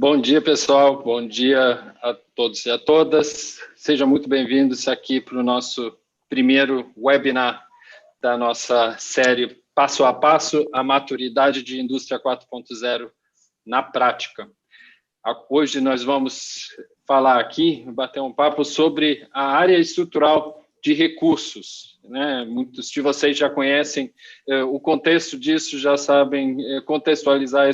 Bom dia, pessoal. Bom dia a todos e a todas. Sejam muito bem-vindos aqui para o nosso primeiro webinar da nossa série Passo a Passo, a maturidade de Indústria 4.0 na prática. Hoje nós vamos falar aqui, bater um papo sobre a área estrutural de recursos, né? Muitos de vocês já conhecem o contexto disso, já sabem contextualizar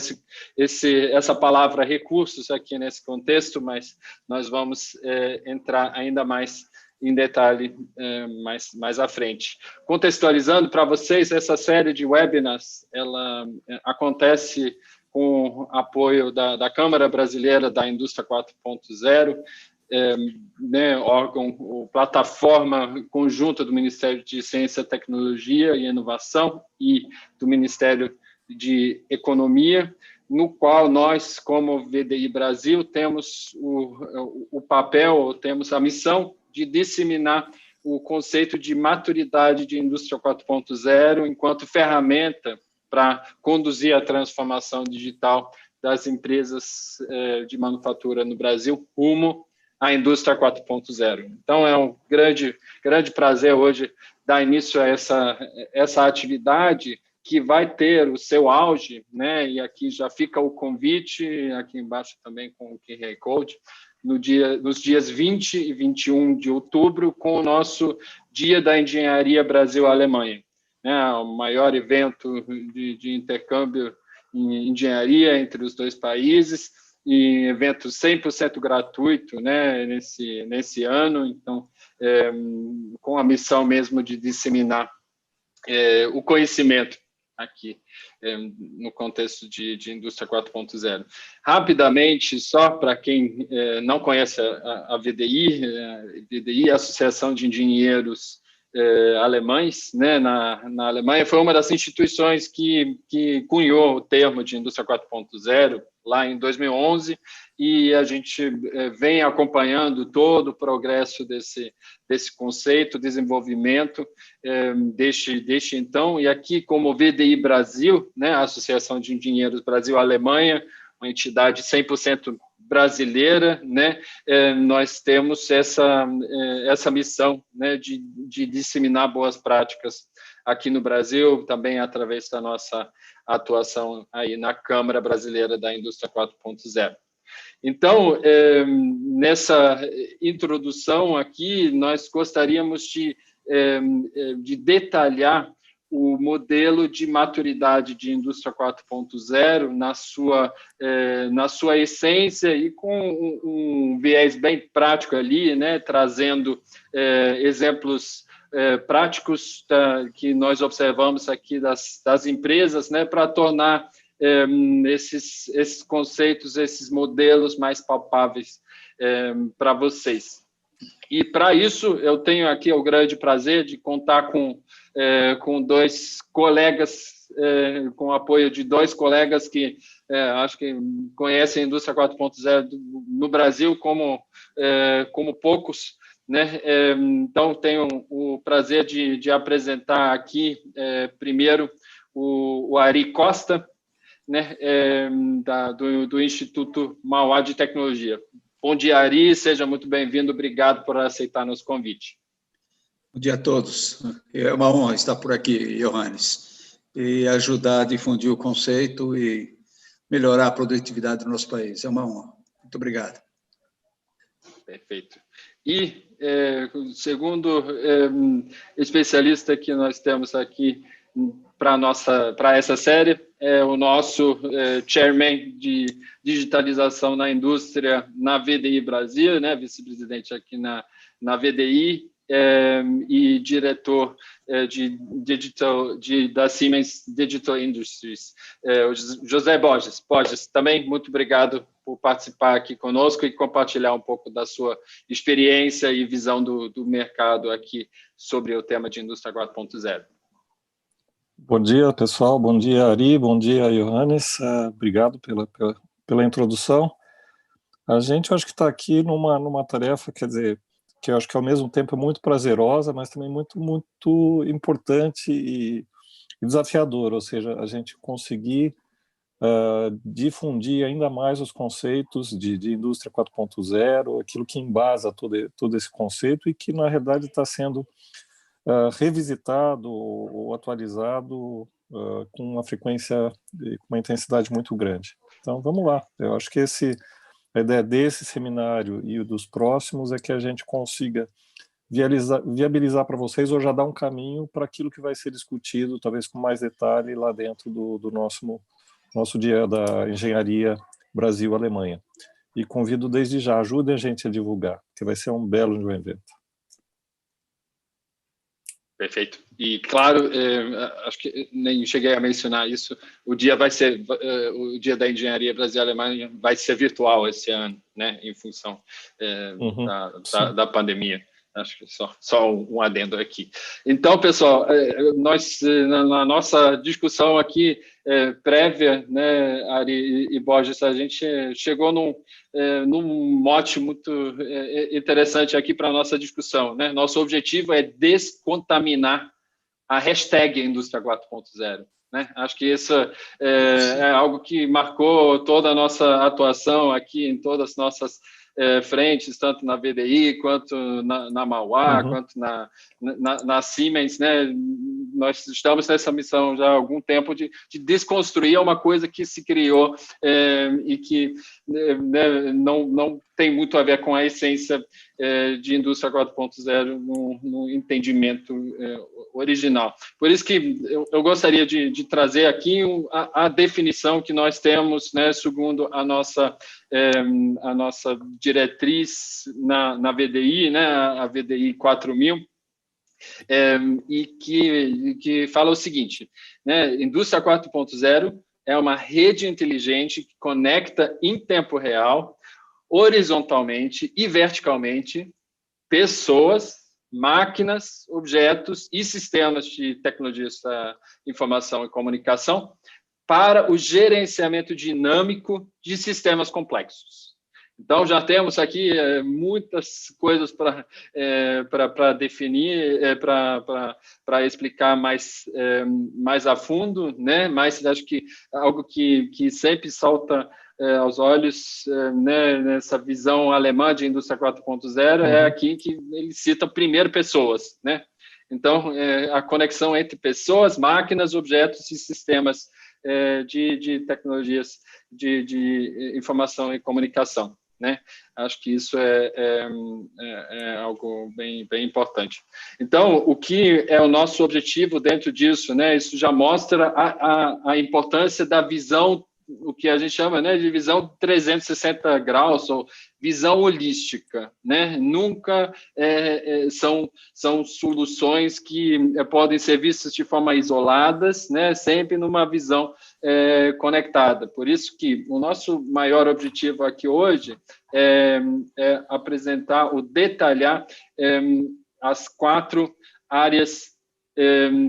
essa palavra recursos aqui nesse contexto, mas nós vamos entrar ainda mais em detalhe mais à frente. Contextualizando para vocês, essa série de webinars, ela acontece com apoio da Câmara Brasileira da Indústria 4.0, órgão ou plataforma conjunta do Ministério de Ciência, Tecnologia e Inovação e do Ministério de Economia, no qual nós, como VDI Brasil, temos o papel, temos a missão de disseminar o conceito de maturidade de Indústria 4.0 enquanto ferramenta para conduzir a transformação digital das empresas de manufatura no Brasil rumo à Indústria 4.0. Então, é um grande prazer hoje dar início a essa atividade que vai ter o seu auge, né? E aqui já fica o convite, aqui embaixo também com o QR Code, nos dias 20 e 21 de outubro, com o nosso Dia da Engenharia Brasil-Alemanha, né? O maior evento de intercâmbio em engenharia entre os dois países, e evento 100% gratuito, né, nesse ano, então, com a missão mesmo de disseminar o conhecimento aqui, no contexto de Indústria 4.0. Rapidamente, só para quem não conhece a VDI, a Associação de Engenheiros Alemães, né, na Alemanha, foi uma das instituições que cunhou o termo de Indústria 4.0 lá em 2011, e a gente vem acompanhando todo o progresso desse conceito, desenvolvimento desde então, e aqui como VDI Brasil, né, a Associação de Engenheiros Brasil-Alemanha, uma entidade 100% brasileira, né, nós temos essa missão, né, de disseminar boas práticas aqui no Brasil, também através da nossa atuação aí na Câmara Brasileira da Indústria 4.0. Então, nessa introdução aqui, nós gostaríamos de detalhar o modelo de maturidade de Indústria 4.0 na sua essência e com um viés bem prático ali, né, trazendo exemplos práticos que nós observamos aqui das empresas, né, para tornar esses conceitos, esses modelos mais palpáveis para vocês. E, para isso, eu tenho aqui o grande prazer de contar com dois colegas, com o apoio de dois colegas que acho que conhecem a Indústria 4.0 no Brasil como poucos, né? Então, tenho o prazer de apresentar aqui, primeiro, o Ari Costa, né, do Instituto Mauá de Tecnologia. Bom dia, Ari, seja muito bem-vindo, obrigado por aceitar nosso convite. Bom dia a todos, é uma honra estar por aqui, Johannes, e ajudar a difundir o conceito e melhorar a produtividade do nosso país, é uma honra. Muito obrigado. Perfeito. E o segundo especialista que nós temos aqui para essa série é o nosso chairman de digitalização na indústria na VDI Brasil, né, vice-presidente aqui na VDI, e diretor da Siemens Digital Industries, o José Borges. Borges, também muito obrigado por participar aqui conosco e compartilhar um pouco da sua experiência e visão do mercado aqui sobre o tema de Indústria 4.0. Bom dia, pessoal. Bom dia, Ari. Bom dia, Johannes. Obrigado pela introdução. A gente, acho que está aqui numa tarefa, quer dizer, que eu acho que ao mesmo tempo é muito prazerosa, mas também muito importante e desafiadora, ou seja, a gente conseguir difundir ainda mais os conceitos de indústria 4.0, aquilo que embasa todo esse conceito e que, na realidade, está sendo revisitado ou atualizado com uma frequência e com uma intensidade muito grande. Então, vamos lá. Eu acho que a ideia desse seminário e dos próximos é que a gente consiga viabilizar para vocês ou já dar um caminho para aquilo que vai ser discutido, talvez com mais detalhe, lá dentro do nosso dia da engenharia Brasil-Alemanha. E convido desde já, ajudem a gente a divulgar, que vai ser um belo evento. Perfeito. E, claro, acho que nem cheguei a mencionar isso, o dia vai ser, o dia da engenharia Brasil-Alemanha vai ser virtual esse ano, né, em função da pandemia. Acho que só um adendo aqui. Então, pessoal, nós, na nossa discussão aqui prévia, né, Ari e Borges, a gente chegou num mote muito interessante aqui para a nossa discussão, né? Nosso objetivo é descontaminar a hashtag Indústria 4.0. Né? Acho que isso é algo que marcou toda a nossa atuação aqui em todas as nossas frentes, tanto na VDI, quanto na Mauá, quanto na Siemens, né? Nós estamos nessa missão já há algum tempo de desconstruir uma coisa que se criou e que não tem muito a ver com a essência de indústria 4.0 no entendimento original. Por isso que eu gostaria de trazer aqui a definição que nós temos, né, segundo a nossa diretriz na VDI, né, a VDI 4000, e que fala o seguinte, né, indústria 4.0 é uma rede inteligente que conecta em tempo real, horizontalmente e verticalmente, pessoas, máquinas, objetos e sistemas de tecnologias da informação e comunicação para o gerenciamento dinâmico de sistemas complexos. Então, já temos aqui muitas coisas para definir, para explicar mais a fundo, né? Mas acho que algo que sempre salta aos olhos, né, nessa visão alemã de indústria 4.0 é aqui que ele cita primeiro pessoas, né? Então, a conexão entre pessoas, máquinas, objetos e sistemas de tecnologias de informação e comunicação. Né? Acho que isso é algo bem importante. Então, o que é o nosso objetivo dentro disso? Né? Isso já mostra a importância da visão, o que a gente chama, né, de visão 360 graus, ou visão holística. Né? Nunca são soluções que podem ser vistas de forma isoladas, né? Sempre numa visão conectada. Por isso que o nosso maior objetivo aqui hoje é apresentar ou detalhar as 4 áreas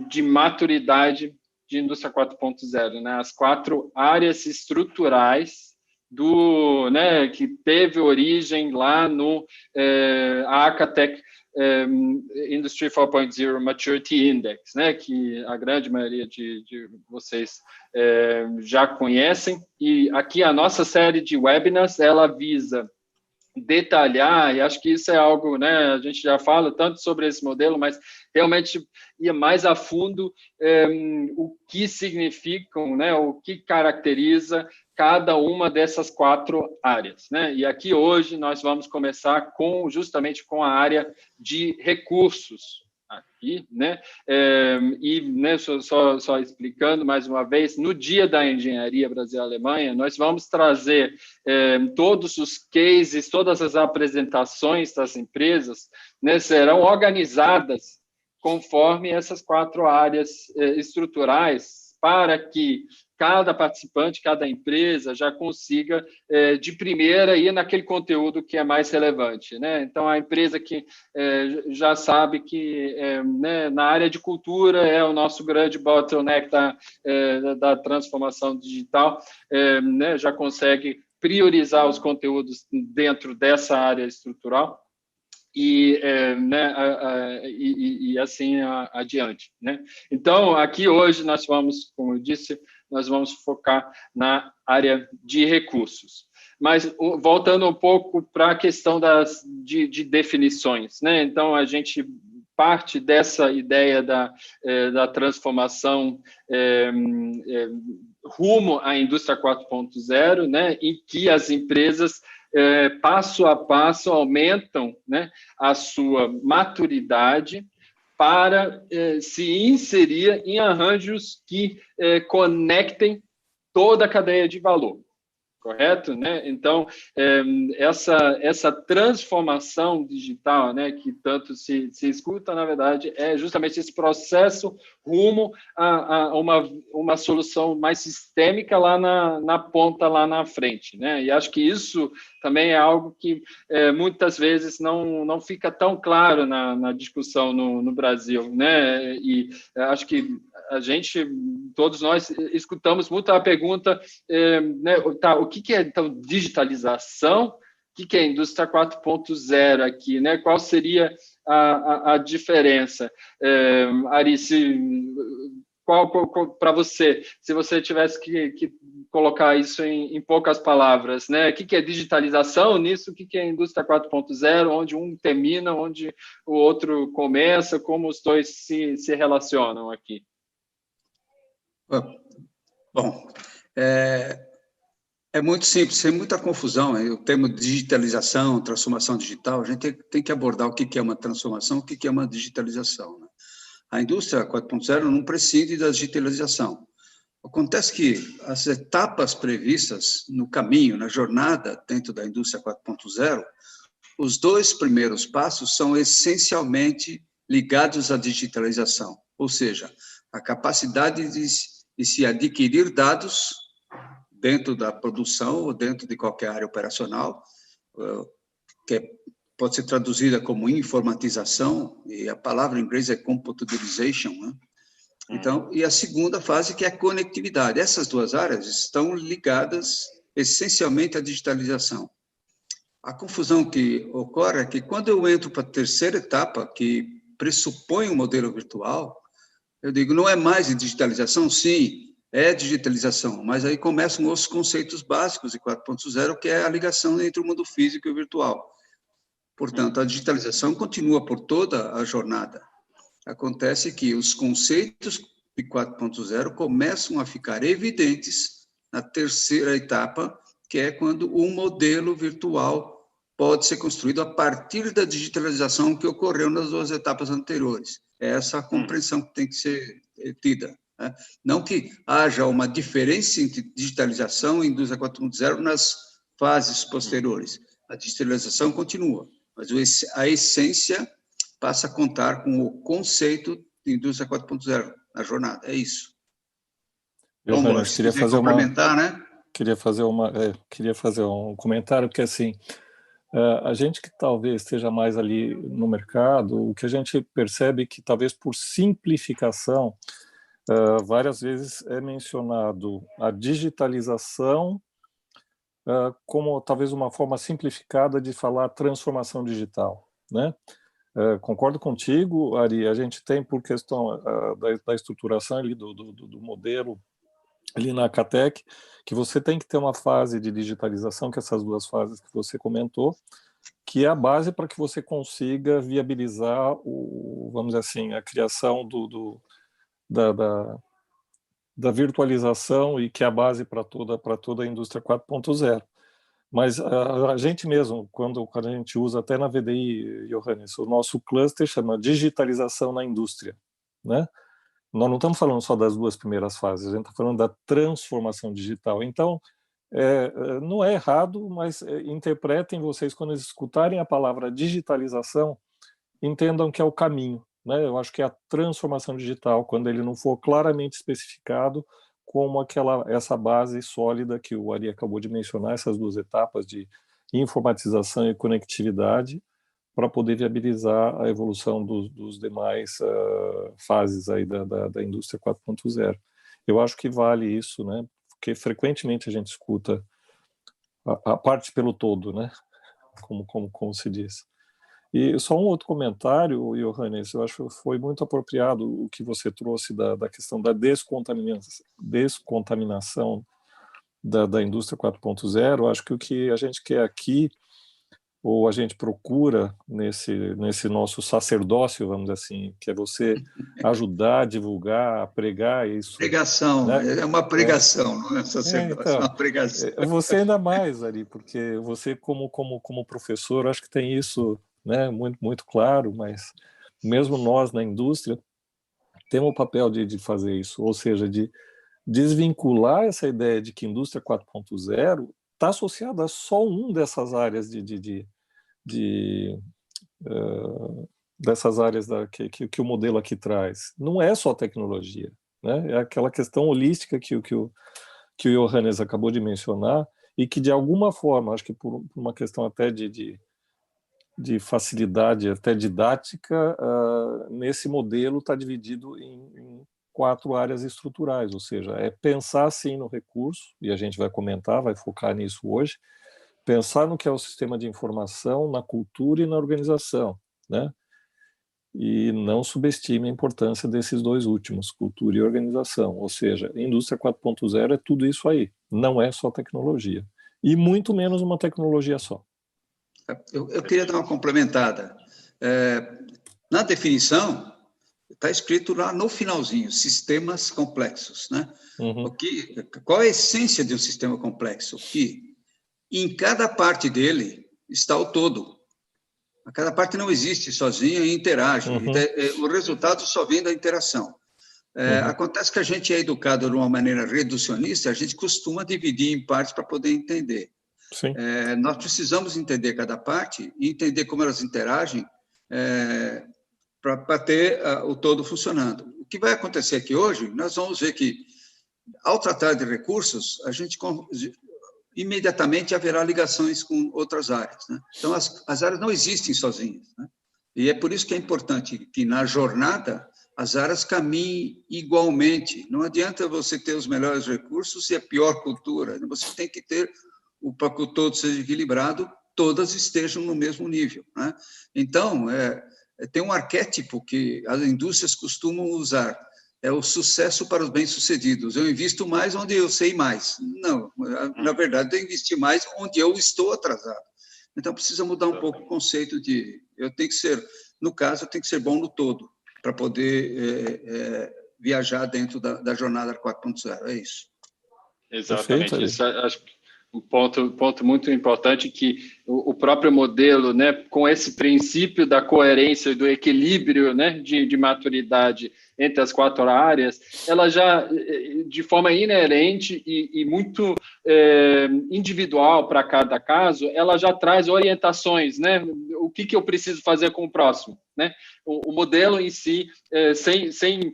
de maturidade de indústria 4.0, né? As 4 áreas estruturais né, que teve origem lá no ACATEC Industry 4.0 Maturity Index, né, que a grande maioria de vocês já conhecem. E aqui a nossa série de webinars, ela visa detalhar, e acho que isso é algo, né, a gente já fala tanto sobre esse modelo, mas realmente ir mais a fundo o que significam, né, o que caracteriza cada uma dessas 4 áreas, né? E aqui hoje nós vamos começar justamente com a área de recursos. Aqui, né? E né, só explicando mais uma vez, no Dia da Engenharia Brasil-Alemanha, nós vamos trazer todos os cases, todas as apresentações das empresas, né, serão organizadas conforme essas 4 áreas estruturais, para que cada participante, cada empresa já consiga, de primeira, ir naquele conteúdo que é mais relevante. Né? Então, a empresa que já sabe que né, na área de cultura é o nosso grande bottleneck da transformação digital, né, já consegue priorizar os conteúdos dentro dessa área estrutural. e assim adiante, né? Então, aqui hoje nós vamos, como eu disse, nós vamos focar na área de recursos. Mas, voltando um pouco para a questão de definições, né? Então, a gente parte dessa ideia da transformação rumo à indústria 4.0, né? Em que as empresas, passo a passo, aumentam, né, a sua maturidade para se inserir em arranjos que conectem toda a cadeia de valor. Correto, né? Então, essa transformação digital, né, que tanto se escuta, na verdade, é justamente esse processo rumo a uma solução mais sistêmica lá na ponta, lá na frente, né? E acho que isso também é algo que muitas vezes não fica tão claro na discussão no Brasil, né? E acho que todos nós, escutamos muito a pergunta, né, tá, o que é, então, digitalização? O que é indústria 4.0 aqui, né? Qual seria a diferença? Ari, para você, se você tivesse que colocar isso em poucas palavras, né? O que é digitalização nisso? O que é indústria 4.0? Onde um termina, onde o outro começa? Como os dois se relacionam aqui? Bom, é muito simples, tem muita confusão. O termo digitalização, transformação digital, a gente tem que abordar o que é uma transformação, o que é uma digitalização, né? A indústria 4.0 não prescinde da digitalização. Acontece que as etapas previstas no caminho, na jornada dentro da indústria 4.0, os dois primeiros passos são essencialmente ligados à digitalização, ou seja, a capacidade de se adquirir dados dentro da produção ou dentro de qualquer área operacional, que pode ser traduzida como informatização, e a palavra em inglês é computerization, né? Então, e a segunda fase, que é a conectividade. Essas duas áreas estão ligadas essencialmente à digitalização. A confusão que ocorre é que quando eu entro para a terceira etapa, que pressupõe um modelo virtual, eu digo, não é mais digitalização? Sim, é digitalização, mas aí começam os conceitos básicos de 4.0, que é a ligação entre o mundo físico e o virtual. Portanto, a digitalização continua por toda a jornada. Acontece que os conceitos de 4.0 começam a ficar evidentes na terceira etapa, que é quando um modelo virtual pode ser construído a partir da digitalização que ocorreu nas duas etapas anteriores. É essa a compreensão que tem que ser tida, né? Não que haja uma diferença entre digitalização e indústria 4.0 nas fases posteriores. A digitalização continua, mas a essência passa a contar com o conceito de indústria 4.0 na jornada. É isso. Bom, Johannes, queria fazer um comentário, porque assim, a gente que talvez esteja mais ali no mercado, o que a gente percebe que talvez por simplificação, várias vezes é mencionado a digitalização como talvez uma forma simplificada de falar transformação digital, né? Concordo contigo, Ari, a gente tem por questão da estruturação ali do modelo ali na Catec, que você tem que ter uma fase de digitalização, que é essas duas fases que você comentou, que é a base para que você consiga viabilizar, vamos dizer assim, a criação da virtualização, e que é a base para toda a indústria 4.0. Mas a gente mesmo, quando a gente usa até na VDI, Johannes, o nosso cluster chama digitalização na indústria, né? Nós não estamos falando só das duas primeiras fases, a gente está falando da transformação digital. Então, não é errado, mas interpretem vocês, quando escutarem a palavra digitalização, entendam que é o caminho, né? Eu acho que é a transformação digital, quando ele não for claramente especificado como essa base sólida que o Ari acabou de mencionar, essas duas etapas de informatização e conectividade, para poder viabilizar a evolução dos demais fases aí da indústria 4.0. Eu acho que vale isso, né? Porque frequentemente a gente escuta a parte pelo todo, né? Como se diz. E só um outro comentário, Johannes, eu acho que foi muito apropriado o que você trouxe da questão da descontaminação da indústria 4.0. Acho que o que a gente quer aqui, ou a gente procura nesse nosso sacerdócio, vamos dizer assim, que é você ajudar, divulgar, pregar isso. Pregação, né? É uma pregação, não é sacerdócio, é uma pregação. Você ainda mais, Ari, porque você como professor, acho que tem isso, né, muito, muito claro, mas mesmo nós na indústria temos o papel de fazer isso, ou seja, de desvincular essa ideia de que indústria 4.0 está associada a só um dessas áreas dessas áreas que o modelo aqui traz. Não é só tecnologia, né? É aquela questão holística que o Johannes acabou de mencionar e que, de alguma forma, acho que por uma questão até de facilidade, até didática, nesse modelo está dividido em 4 áreas estruturais, ou seja, é pensar sim no recurso, e a gente vai comentar, vai focar nisso hoje, pensar no que é o sistema de informação, na cultura e na organização, né? E não subestime a importância desses 2 últimos, cultura e organização, ou seja, indústria 4.0 é tudo isso aí, não é só tecnologia, e muito menos uma tecnologia só. Eu queria dar uma complementada. Na definição, está escrito lá no finalzinho, sistemas complexos, né? Uhum. Qual é a essência de um sistema complexo? Que em cada parte dele está o todo. A cada parte não existe sozinha e interage. Uhum. O resultado só vem da interação. Acontece que a gente é educado de uma maneira reducionista, a gente costuma dividir em partes para poder entender. Sim. Nós precisamos entender cada parte e entender como elas interagem para ter o todo funcionando. O que vai acontecer aqui hoje, nós vamos ver que, ao tratar de recursos, a gente imediatamente haverá ligações com outras áreas, né? Então, as áreas não existem sozinhas, né? E é por isso que é importante que, na jornada, as áreas caminhem igualmente. Não adianta você ter os melhores recursos e a pior cultura. Você tem que ter, para que o todo seja equilibrado, todas estejam no mesmo nível, né? Então, tem um arquétipo que as indústrias costumam usar, é o sucesso para os bem-sucedidos. Eu invisto mais onde eu sei mais. Não, na verdade, eu investi mais onde eu estou atrasado. Então, precisa mudar um pouco o conceito de... Eu tenho que ser, no caso, eu tenho que ser bom no todo, para poder viajar dentro da jornada 4.0. É isso. Exatamente. Perfeito, isso acho que um ponto muito importante que o próprio modelo, né, com esse princípio da coerência e do equilíbrio, né, de maturidade entre as 4 áreas, ela já, de forma inerente e muito individual para cada caso, ela já traz orientações, né, o que eu preciso fazer com o próximo, né? O modelo em si, sem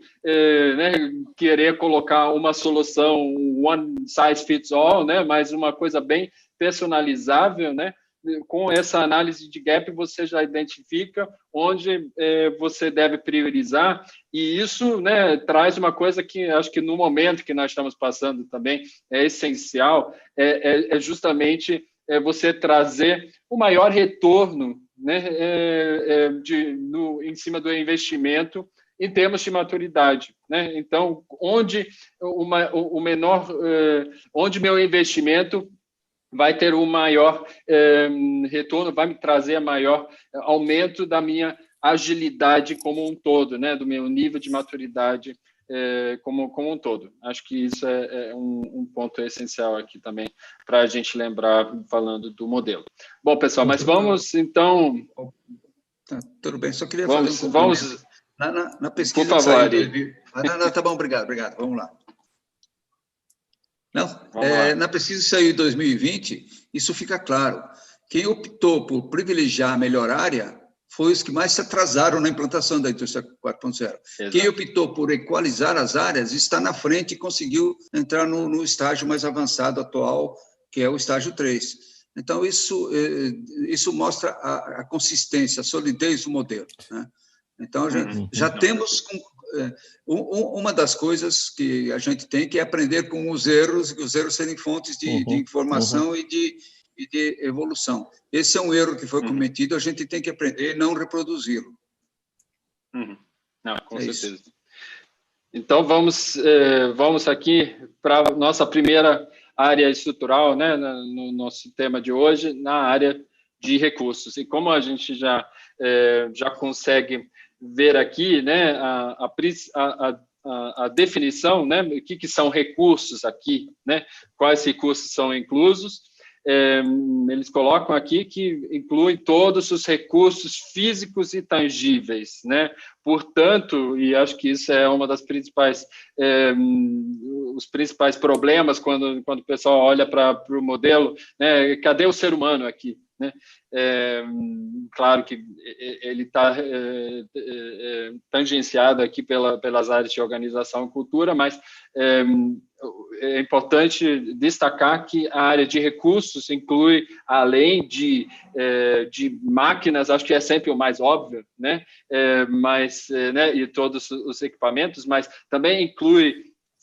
né, querer colocar uma solução one size fits all, né, mas uma coisa bem personalizável, né? Com essa análise de gap, você já identifica onde você deve priorizar, e isso, né, traz uma coisa que acho que no momento que nós estamos passando também é essencial, é justamente você trazer o maior retorno, né, em cima do investimento em termos de maturidade, né? Então, onde onde meu investimento vai ter o maior retorno, vai me trazer maior aumento da minha agilidade como um todo, né? Do meu nível de maturidade como um todo. Acho que isso é um ponto essencial aqui também para a gente lembrar, falando do modelo. Bom, pessoal, mas vamos, então... Tá, tudo bem, só queria fazer um complemento. Na pesquisa por favor, que saiu... Não, tá bom, obrigado, vamos lá. Não, na pesquisa que saiu em 2020, isso fica claro. Quem optou por privilegiar a melhor área foi os que mais se atrasaram na implantação da indústria 4.0. Quem optou por equalizar as áreas está na frente e conseguiu entrar no estágio mais avançado atual, que é o estágio 3. Então, isso mostra a consistência, a solidez do modelo, né? Então, já temos... Uma das coisas que a gente tem que é aprender com os erros serem fontes de informação e e de evolução. Esse é um erro que foi cometido, a gente tem que aprender e não reproduzi-lo. Não, com certeza. Isso. Então, vamos aqui para a nossa primeira área estrutural, né, no nosso tema de hoje, na área de recursos. E como a gente já consegue ver aqui, né, a definição, né, o que são recursos aqui, né, quais recursos são inclusos, eles colocam aqui que inclui todos os recursos físicos e tangíveis, né? Portanto, e acho que isso é uma das principais, os principais problemas quando o pessoal olha para o modelo, né? Cadê o ser humano aqui? Né? Claro que ele está tangenciado aqui pelas áreas de organização e cultura, mas é importante destacar que a área de recursos inclui, além de máquinas, acho que é sempre o mais óbvio, né? Né? E todos os equipamentos, mas também inclui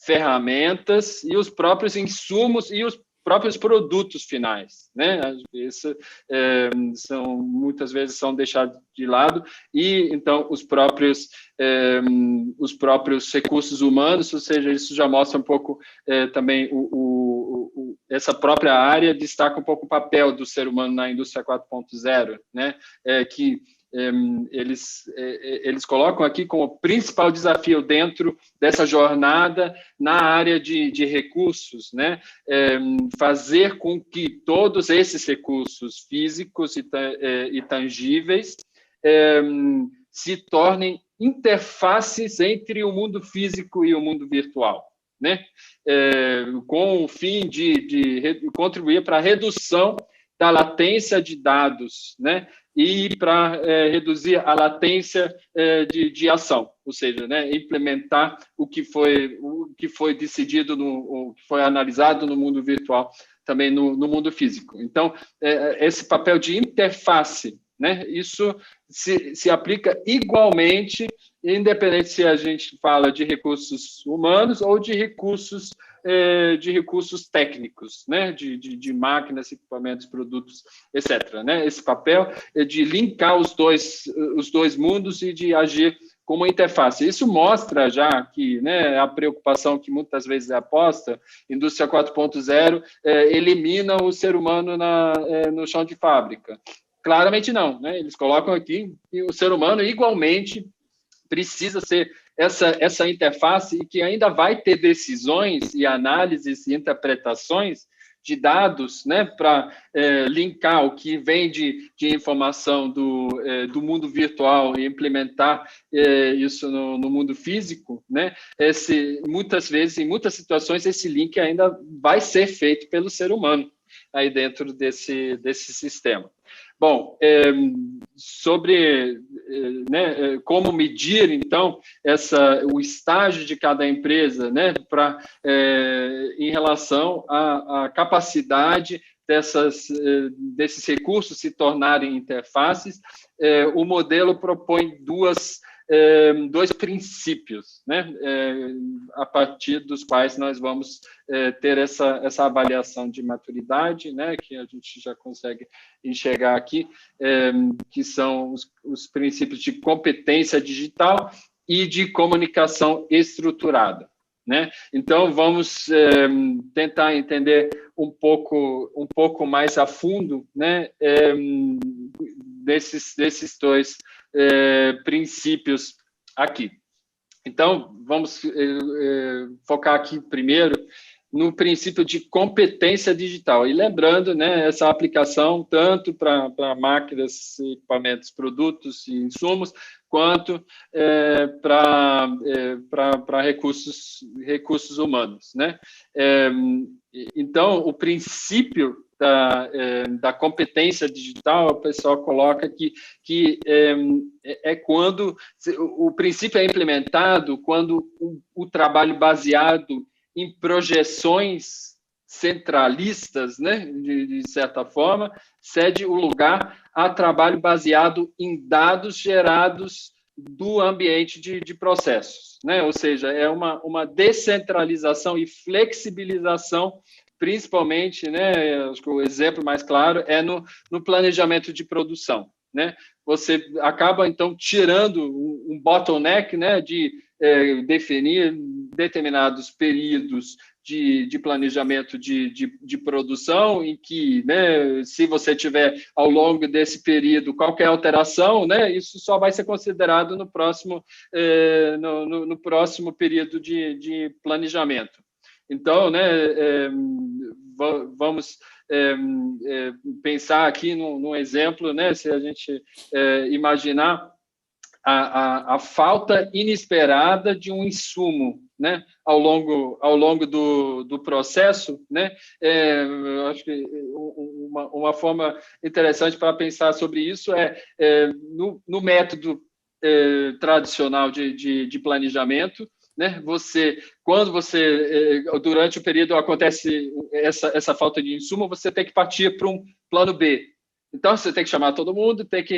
ferramentas e os próprios insumos e os próprios produtos finais, né? Isso muitas vezes são deixados de lado, e então os próprios recursos humanos, ou seja, isso já mostra um pouco também essa própria área destaca um pouco o papel do ser humano na indústria 4.0, né? Que eles colocam aqui como principal desafio dentro dessa jornada na área de recursos, né? Fazer com que todos esses recursos físicos e tangíveis se tornem interfaces entre o mundo físico e o mundo virtual, né? Com o fim de contribuir para a redução da latência de dados, né? E para reduzir a latência de ação, ou seja, né, implementar o que foi decidido, o que foi analisado no mundo virtual, também no mundo físico. Então, esse papel de interface, né, isso se aplica igualmente, independente se a gente fala de recursos humanos ou de recursos técnicos, né, de máquinas, equipamentos, produtos, etc. Né? Esse papel é de linkar os dois mundos e de agir como interface. Isso mostra já que, né, a preocupação que muitas vezes é aposta, indústria 4.0 elimina o ser humano no chão de fábrica. Claramente não, né? Eles colocam aqui que o ser humano igualmente precisa ser essa interface e que ainda vai ter decisões e análises e interpretações de dados, né, para linkar o que vem de informação do mundo virtual e implementar isso no mundo físico, né? Muitas vezes, em muitas situações, esse link ainda vai ser feito pelo ser humano aí dentro desse sistema. Bom, sobre né, como medir, então, o estágio de cada empresa, né, em relação à capacidade desses recursos se tornarem interfaces, o modelo propõe dois princípios, né, a partir dos quais nós vamos ter essa avaliação de maturidade, né, que a gente já consegue enxergar aqui, que são os princípios de competência digital e de comunicação estruturada, né? Então, vamos tentar entender um pouco mais a fundo, né, desses dois princípios aqui. Então, vamos focar aqui primeiro no princípio de competência digital. E lembrando, né, essa aplicação tanto para máquinas, equipamentos, produtos e insumos, quanto para recursos humanos, né? Então, o princípio da competência digital, o pessoal coloca que é quando o princípio é implementado quando o trabalho baseado em projeções centralistas, né, de certa forma, cede o lugar a trabalho baseado em dados gerados do ambiente de processos, né? Ou seja, é uma descentralização e flexibilização principalmente, né, acho que o exemplo mais claro é no planejamento de produção, né? Você acaba, então, tirando um bottleneck, né, de definir determinados períodos de planejamento de produção, em que, né, se você tiver, ao longo desse período, qualquer alteração, né, isso só vai ser considerado no próximo, no próximo período de planejamento. Então, né, vamos pensar aqui num exemplo, né, se a gente imaginar a falta inesperada de um insumo, né, ao longo do processo, né, eu acho que uma forma interessante para pensar sobre isso no método tradicional de planejamento, né? Durante o período acontece essa falta de insumo, você tem que partir para um plano B. Então, você tem que chamar todo mundo, tem que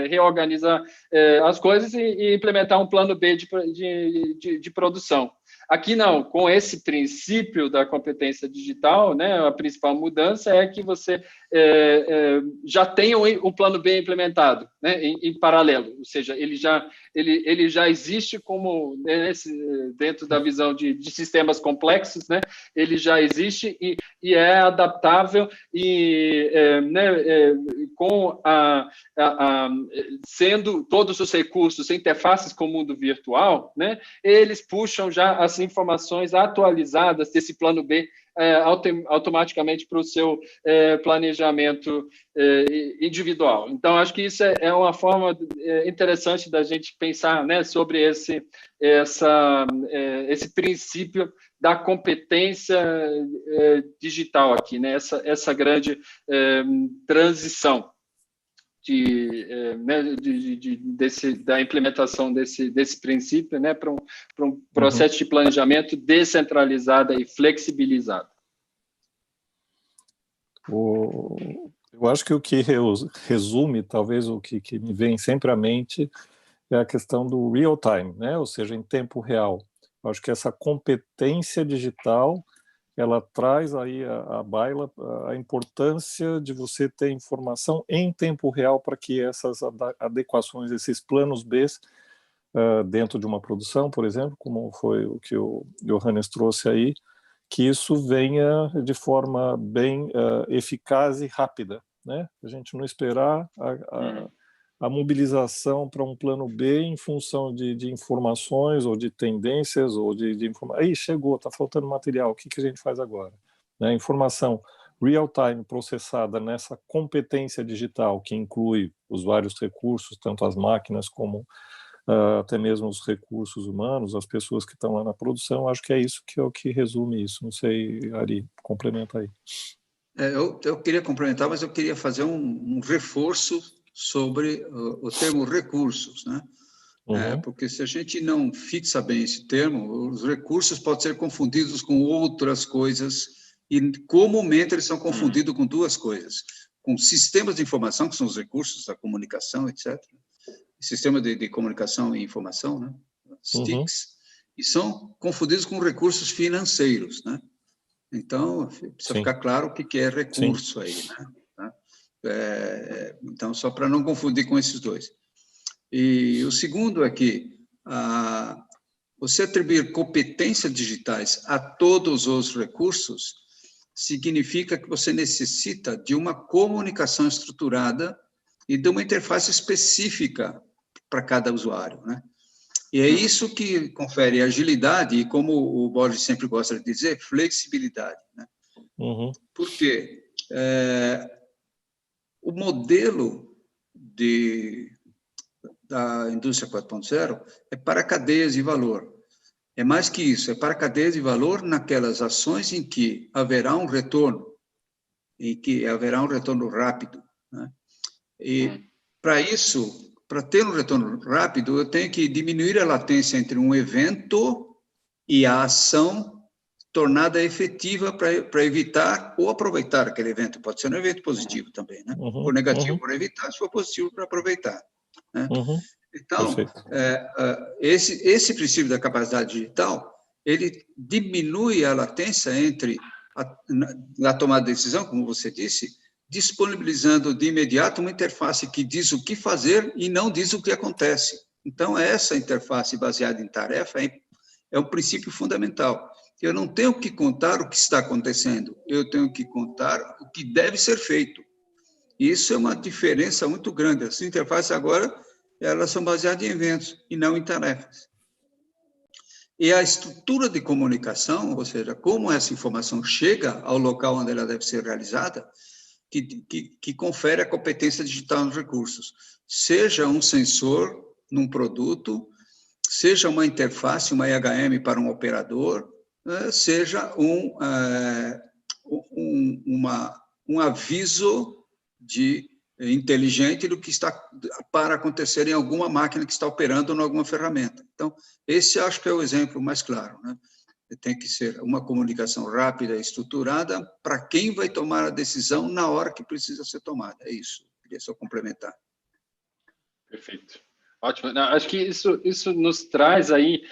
reorganizar as coisas e implementar um plano B de produção. Aqui não, com esse princípio da competência digital, né, a principal mudança é que você já tem um plano B implementado, né, em paralelo, ou seja, ele já existe como, né, dentro da visão de sistemas complexos, né, ele já existe e é adaptável e com sendo todos os recursos interfaces com o mundo virtual, né, eles puxam já as informações atualizadas desse plano B automaticamente para o seu planejamento individual. Então, acho que isso é uma forma interessante da gente pensar, né, sobre esse princípio da competência digital aqui, né, essa grande transição da implementação desse princípio, né, para um processo de planejamento descentralizado e flexibilizado. Eu acho que o que resume, talvez o que me vem sempre à mente, é a questão do real time, né, ou seja, em tempo real. Eu acho que essa competência digital, ela traz aí à baila a importância de você ter informação em tempo real para que essas adequações, esses planos B, dentro de uma produção, por exemplo, como foi o que o Johannes trouxe aí, que isso venha de forma bem eficaz e rápida, né? A gente não esperar a mobilização para um plano B em função de informações ou de tendências ou de informação. Aí chegou, está faltando material, o que a gente faz agora? Né? Informação real-time processada nessa competência digital que inclui os vários recursos, tanto as máquinas como até mesmo os recursos humanos, as pessoas que estão lá na produção. Acho que é isso que é o que resume isso. Não sei, Ari, complementa aí. Eu queria complementar, mas eu queria fazer um reforço sobre o termo recursos, né? Porque se a gente não fixa bem esse termo, os recursos podem ser confundidos com outras coisas e comumente eles são confundidos com duas coisas, com sistemas de informação, que são os recursos da comunicação, etc., sistema de comunicação e informação, né? STICs, e são confundidos com recursos financeiros, né? Então, precisa ficar claro o que é recurso aí, né? Então, só para não confundir com esses dois. E o segundo é que você atribuir competências digitais a todos os recursos significa que você necessita de uma comunicação estruturada e de uma interface específica para cada usuário, né? E é isso que confere agilidade e, como o Borges sempre gosta de dizer, flexibilidade, né? Por quê? O modelo da indústria 4.0 é para cadeias de valor. É mais que isso, é para cadeias de valor naquelas ações em que haverá um retorno, rápido, né? E, para isso, para ter um retorno rápido, eu tenho que diminuir a latência entre um evento e a ação tornada efetiva para evitar ou aproveitar aquele evento. Pode ser um evento positivo também, né? For negativo para evitar, se for positivo para aproveitar, né? Então, esse princípio da capacidade digital, ele diminui a latência entre na tomada de decisão, como você disse, disponibilizando de imediato uma interface que diz o que fazer e não diz o que acontece. Então, essa interface baseada em tarefa é um princípio fundamental. Eu não tenho que contar o que está acontecendo, eu tenho que contar o que deve ser feito. Isso é uma diferença muito grande. As interfaces agora, elas são baseadas em eventos e não em tarefas. E a estrutura de comunicação, ou seja, como essa informação chega ao local onde ela deve ser realizada, que confere a competência digital nos recursos. Seja um sensor num produto, seja uma interface, uma IHM para um operador, seja um aviso inteligente do que está para acontecer em alguma máquina que está operando em alguma ferramenta. Então, esse acho que é o exemplo mais claro, né? Tem que ser uma comunicação rápida, estruturada, para quem vai tomar a decisão na hora que precisa ser tomada. É isso, queria só complementar. Perfeito. Ótimo. Não, acho que isso nos traz aí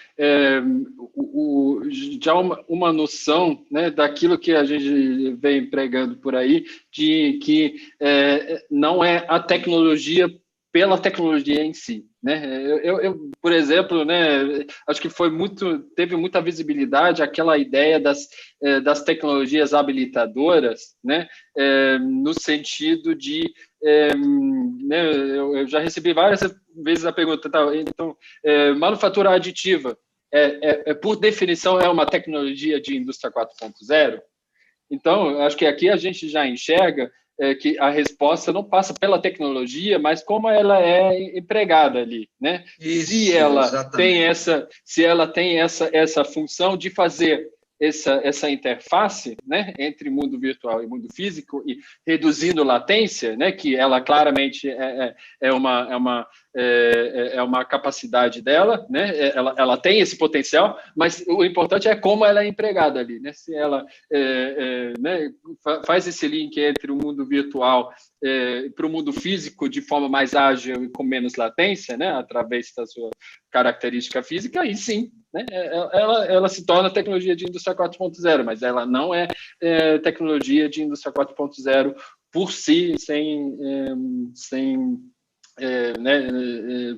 já uma noção, né, daquilo que a gente vem pregando por aí, de que não é a tecnologia pela tecnologia em si, né? Eu, por exemplo, né, acho que teve muita visibilidade aquela ideia das tecnologias habilitadoras, né, no sentido de, né, eu já recebi várias vezes a pergunta, tá, então, manufatura aditiva, por definição, é uma tecnologia de indústria 4.0? Então, acho que aqui a gente já enxerga que a resposta não passa pela tecnologia, mas como ela é empregada ali, né? Isso, se ela tem essa função de fazer essa interface, né, entre mundo virtual e mundo físico, e reduzindo latência, né, que ela claramente é uma capacidade dela, né, ela tem esse potencial, mas o importante é como ela é empregada ali, né, se ela né, faz esse link entre o mundo virtual para o mundo físico de forma mais ágil e com menos latência, né, através da sua característica física, aí sim, né, ela se torna tecnologia de indústria 4.0, mas ela não é tecnologia de indústria 4.0 por si, né,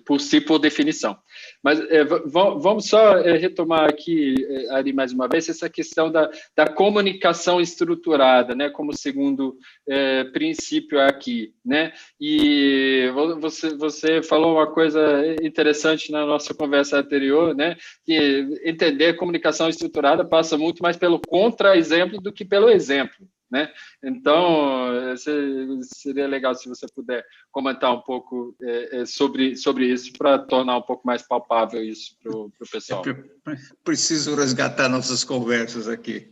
por si, por definição. Mas vamos só retomar aqui, Ari, mais uma vez, essa questão da comunicação estruturada, né, como segundo princípio aqui, né? E você falou uma coisa interessante na nossa conversa anterior, né, que entender comunicação estruturada passa muito mais pelo contra-exemplo do que pelo exemplo, né? Então, seria legal se você puder comentar um pouco sobre isso, para tornar um pouco mais palpável isso para o pessoal. Preciso resgatar nossas conversas aqui.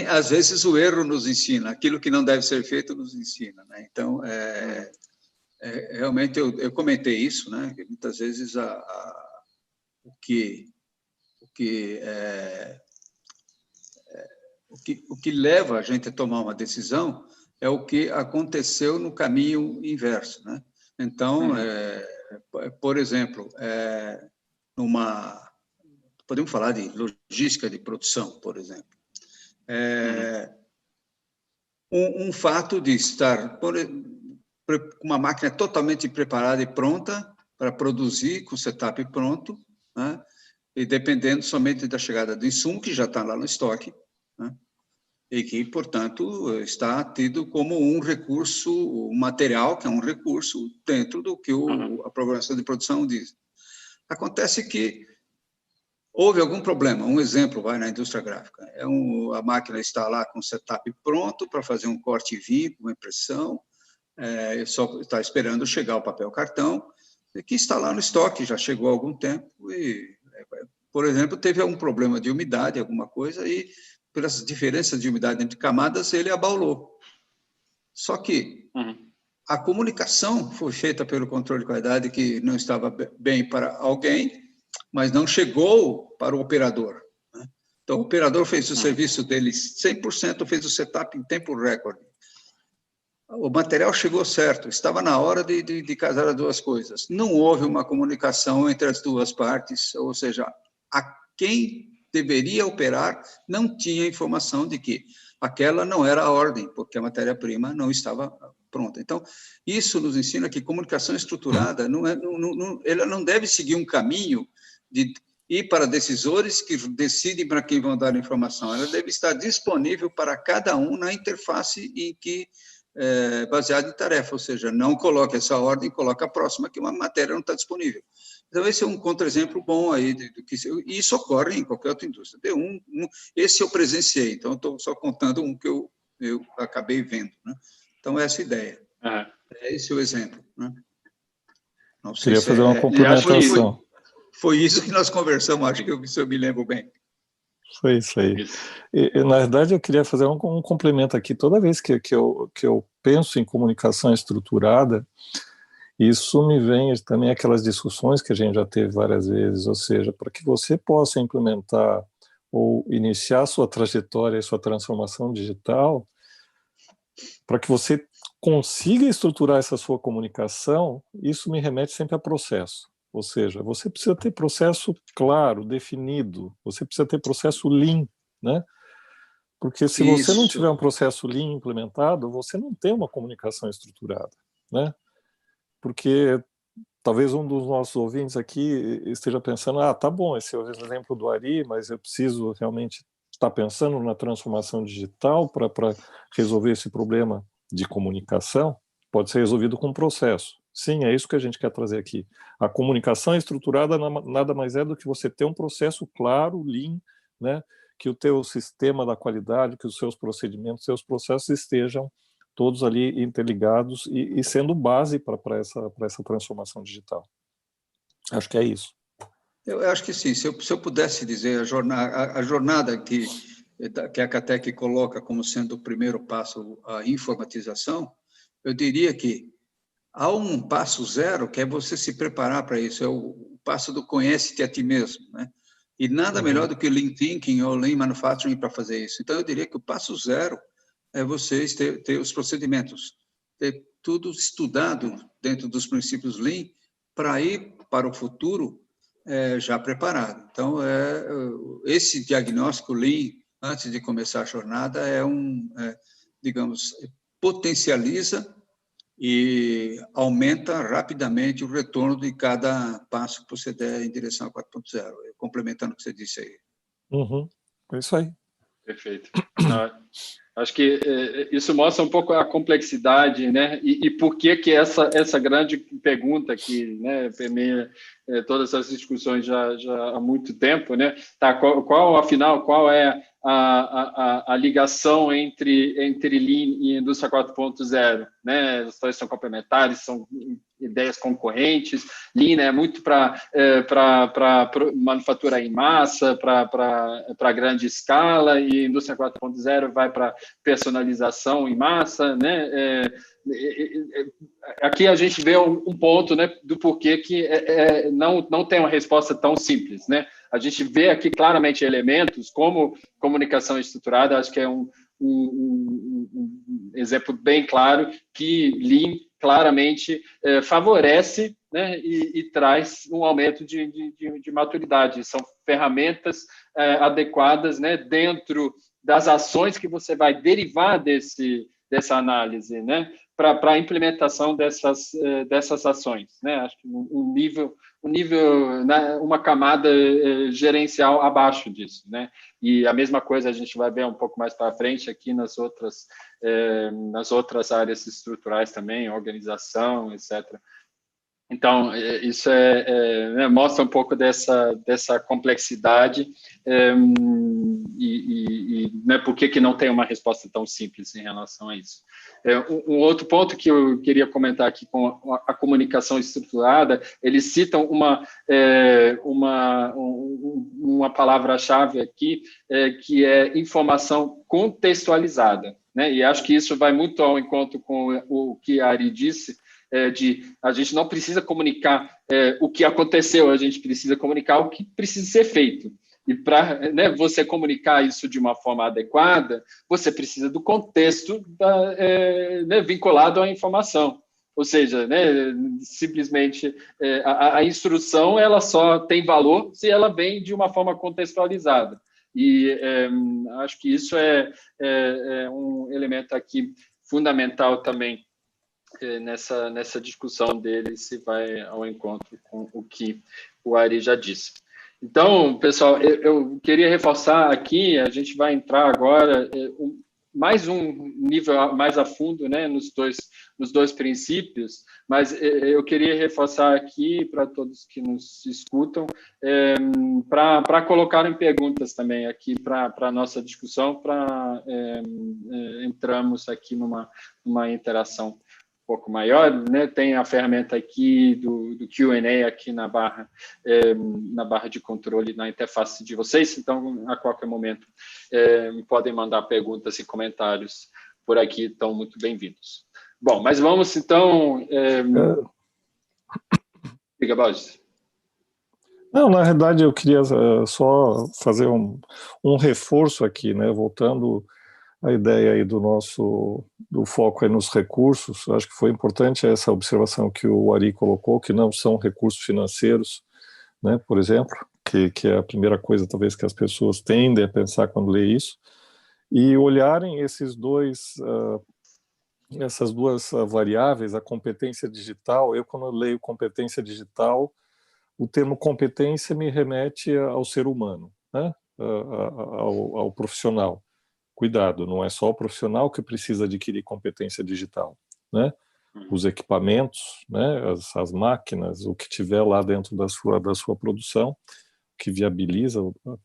Às vezes o erro nos ensina, aquilo que não deve ser feito nos ensina, né? Então, realmente eu comentei isso, né? Que muitas vezes o que leva a gente a tomar uma decisão é o que aconteceu no caminho inverso, né? Então, por exemplo, podemos falar de logística de produção, por exemplo. Um fato de estar com uma máquina totalmente preparada e pronta para produzir, com o setup pronto, né? E dependendo somente da chegada do insumo, que já está lá no estoque, né? E que, portanto, está tido como um recurso, um material que é um recurso dentro do que a programação de produção diz. Acontece que houve algum problema, um exemplo vai na indústria gráfica, a máquina está lá com o setup pronto para fazer um corte V, uma impressão, só está esperando chegar o papel cartão, que está lá no estoque, já chegou há algum tempo, e, por exemplo, teve algum problema de umidade, alguma coisa, e pelas diferenças de umidade entre camadas, ele abaulou. Só que a comunicação foi feita pelo controle de qualidade que não estava bem para alguém, mas não chegou para o operador, né? Então, o operador fez o serviço dele 100%, fez o setup em tempo recorde. o material chegou certo, estava na hora de casar as duas coisas. Não houve uma comunicação entre as duas partes, ou seja, a quem deveria operar não tinha informação de que aquela não era a ordem, porque a matéria-prima não estava pronta. Então, isso nos ensina que comunicação estruturada ela não deve seguir um caminho de ir para decisores que decidem para quem vão dar a informação. Ela deve estar disponível para cada um na interface em que baseado em tarefa, ou seja, não coloque essa ordem, coloque a próxima, que uma matéria não está disponível. Então, esse é um contra-exemplo bom aí, e isso ocorre em qualquer outra indústria. Esse eu presenciei, então estou só contando um que eu acabei vendo. Né? Então, essa é a ideia. Esse é o exemplo. Né? Não sei Queria fazer uma complementação. Foi isso que nós conversamos, acho que se eu me lembro bem. Foi isso aí. E, na verdade, eu queria fazer um complemento aqui. Toda vez que eu penso em comunicação estruturada, isso me vem também aquelas discussões que a gente já teve várias vezes, ou seja, para que você possa implementar ou iniciar sua trajetória e sua transformação digital, para que você consiga estruturar essa sua comunicação, isso me remete sempre a processo. Ou seja, você precisa ter processo claro, definido, você precisa ter processo Lean, né? Porque se você não tiver um processo Lean implementado, você não tem uma comunicação estruturada, né? Porque talvez um dos nossos ouvintes aqui esteja pensando, tá bom, esse é o exemplo do Ari, mas eu preciso realmente estar pensando na transformação digital para resolver esse problema de comunicação. Pode ser resolvido com um processo. Sim, é isso que a gente quer trazer aqui. A comunicação estruturada nada mais é do que você ter um processo claro, Lean, né? Que o teu sistema da qualidade, que os seus procedimentos, seus processos estejam todos ali interligados e sendo base para essa transformação digital. Acho que é isso. Eu acho que sim. Se eu pudesse dizer a jornada que a CATEC coloca como sendo o primeiro passo a informatização, eu diria que há um passo zero, que é você se preparar para isso, é o passo do conhece-te a ti mesmo, né? E nada melhor do que Lean Thinking ou Lean Manufacturing para fazer isso. Então, eu diria que o passo zero é você ter os procedimentos, ter tudo estudado dentro dos princípios Lean para ir para o futuro já preparado. Então, esse diagnóstico Lean, antes de começar a jornada, digamos, potencializa e aumenta rapidamente o retorno de cada passo que você der em direção a 4.0, complementando o que você disse aí. É isso aí. Perfeito. Acho que isso mostra um pouco a complexidade, né? E por que essa grande pergunta que, né, permeia todas essas discussões já há muito tempo, né? Afinal, qual é a ligação entre Lean e Indústria 4.0, né? As dois são complementares, são ideias concorrentes. Lean é muito para manufatura em massa, para grande escala, e Indústria 4.0 vai para personalização em massa, né? Aqui a gente vê um ponto, né, do porquê que não tem uma resposta tão simples, né? A gente vê aqui claramente elementos como comunicação estruturada, acho que é um exemplo bem claro que Lean claramente favorece, né, e traz um aumento de maturidade. São ferramentas adequadas, né, dentro das ações que você vai derivar dessa análise, né, para a implementação dessas ações, né? Acho que um nível, né, uma camada gerencial abaixo disso, né? E a mesma coisa a gente vai ver um pouco mais para frente aqui nas outras áreas estruturais também, organização, etc. Então, isso né, mostra um pouco dessa complexidade né, por que não tem uma resposta tão simples em relação a isso. Um outro ponto que eu queria comentar aqui com a comunicação estruturada, eles citam uma palavra-chave aqui, que é informação contextualizada, né? E acho que isso vai muito ao encontro com o que a Ari disse, a gente não precisa comunicar o que aconteceu, a gente precisa comunicar o que precisa ser feito. E para, né, você comunicar isso de uma forma adequada, você precisa do contexto né, vinculado à informação. Ou seja, né, simplesmente a instrução ela só tem valor se ela vem de uma forma contextualizada. E acho que isso é um elemento aqui fundamental também nessa discussão dele, se vai ao encontro com o que o Ari já disse. Então, pessoal, eu queria reforçar aqui, a gente vai entrar agora mais um nível mais a fundo, né, nos dois princípios, mas eu queria reforçar aqui para todos que nos escutam, para colocarem perguntas também aqui para a nossa discussão, para entrarmos aqui numa interação um pouco maior, né? Tem a ferramenta aqui do Q&A aqui na barra de controle na interface de vocês, então a qualquer momento podem mandar perguntas e comentários por aqui, estão muito bem-vindos. Bom, mas vamos então... Diga, Borges. Não, na realidade eu queria só fazer um reforço aqui, né? Voltando a ideia aí do foco aí nos recursos. Acho que foi importante essa observação que o Ari colocou, que não são recursos financeiros, né, por exemplo, que é a primeira coisa talvez que as pessoas tendem a pensar quando lê isso, e olharem essas duas variáveis, a competência digital. Eu, quando eu leio competência digital, o termo competência me remete ao ser humano, né, ao profissional. Cuidado, não é só o profissional que precisa adquirir competência digital, né? Os equipamentos, né? As máquinas, o que tiver lá dentro da sua produção, que viabiliza a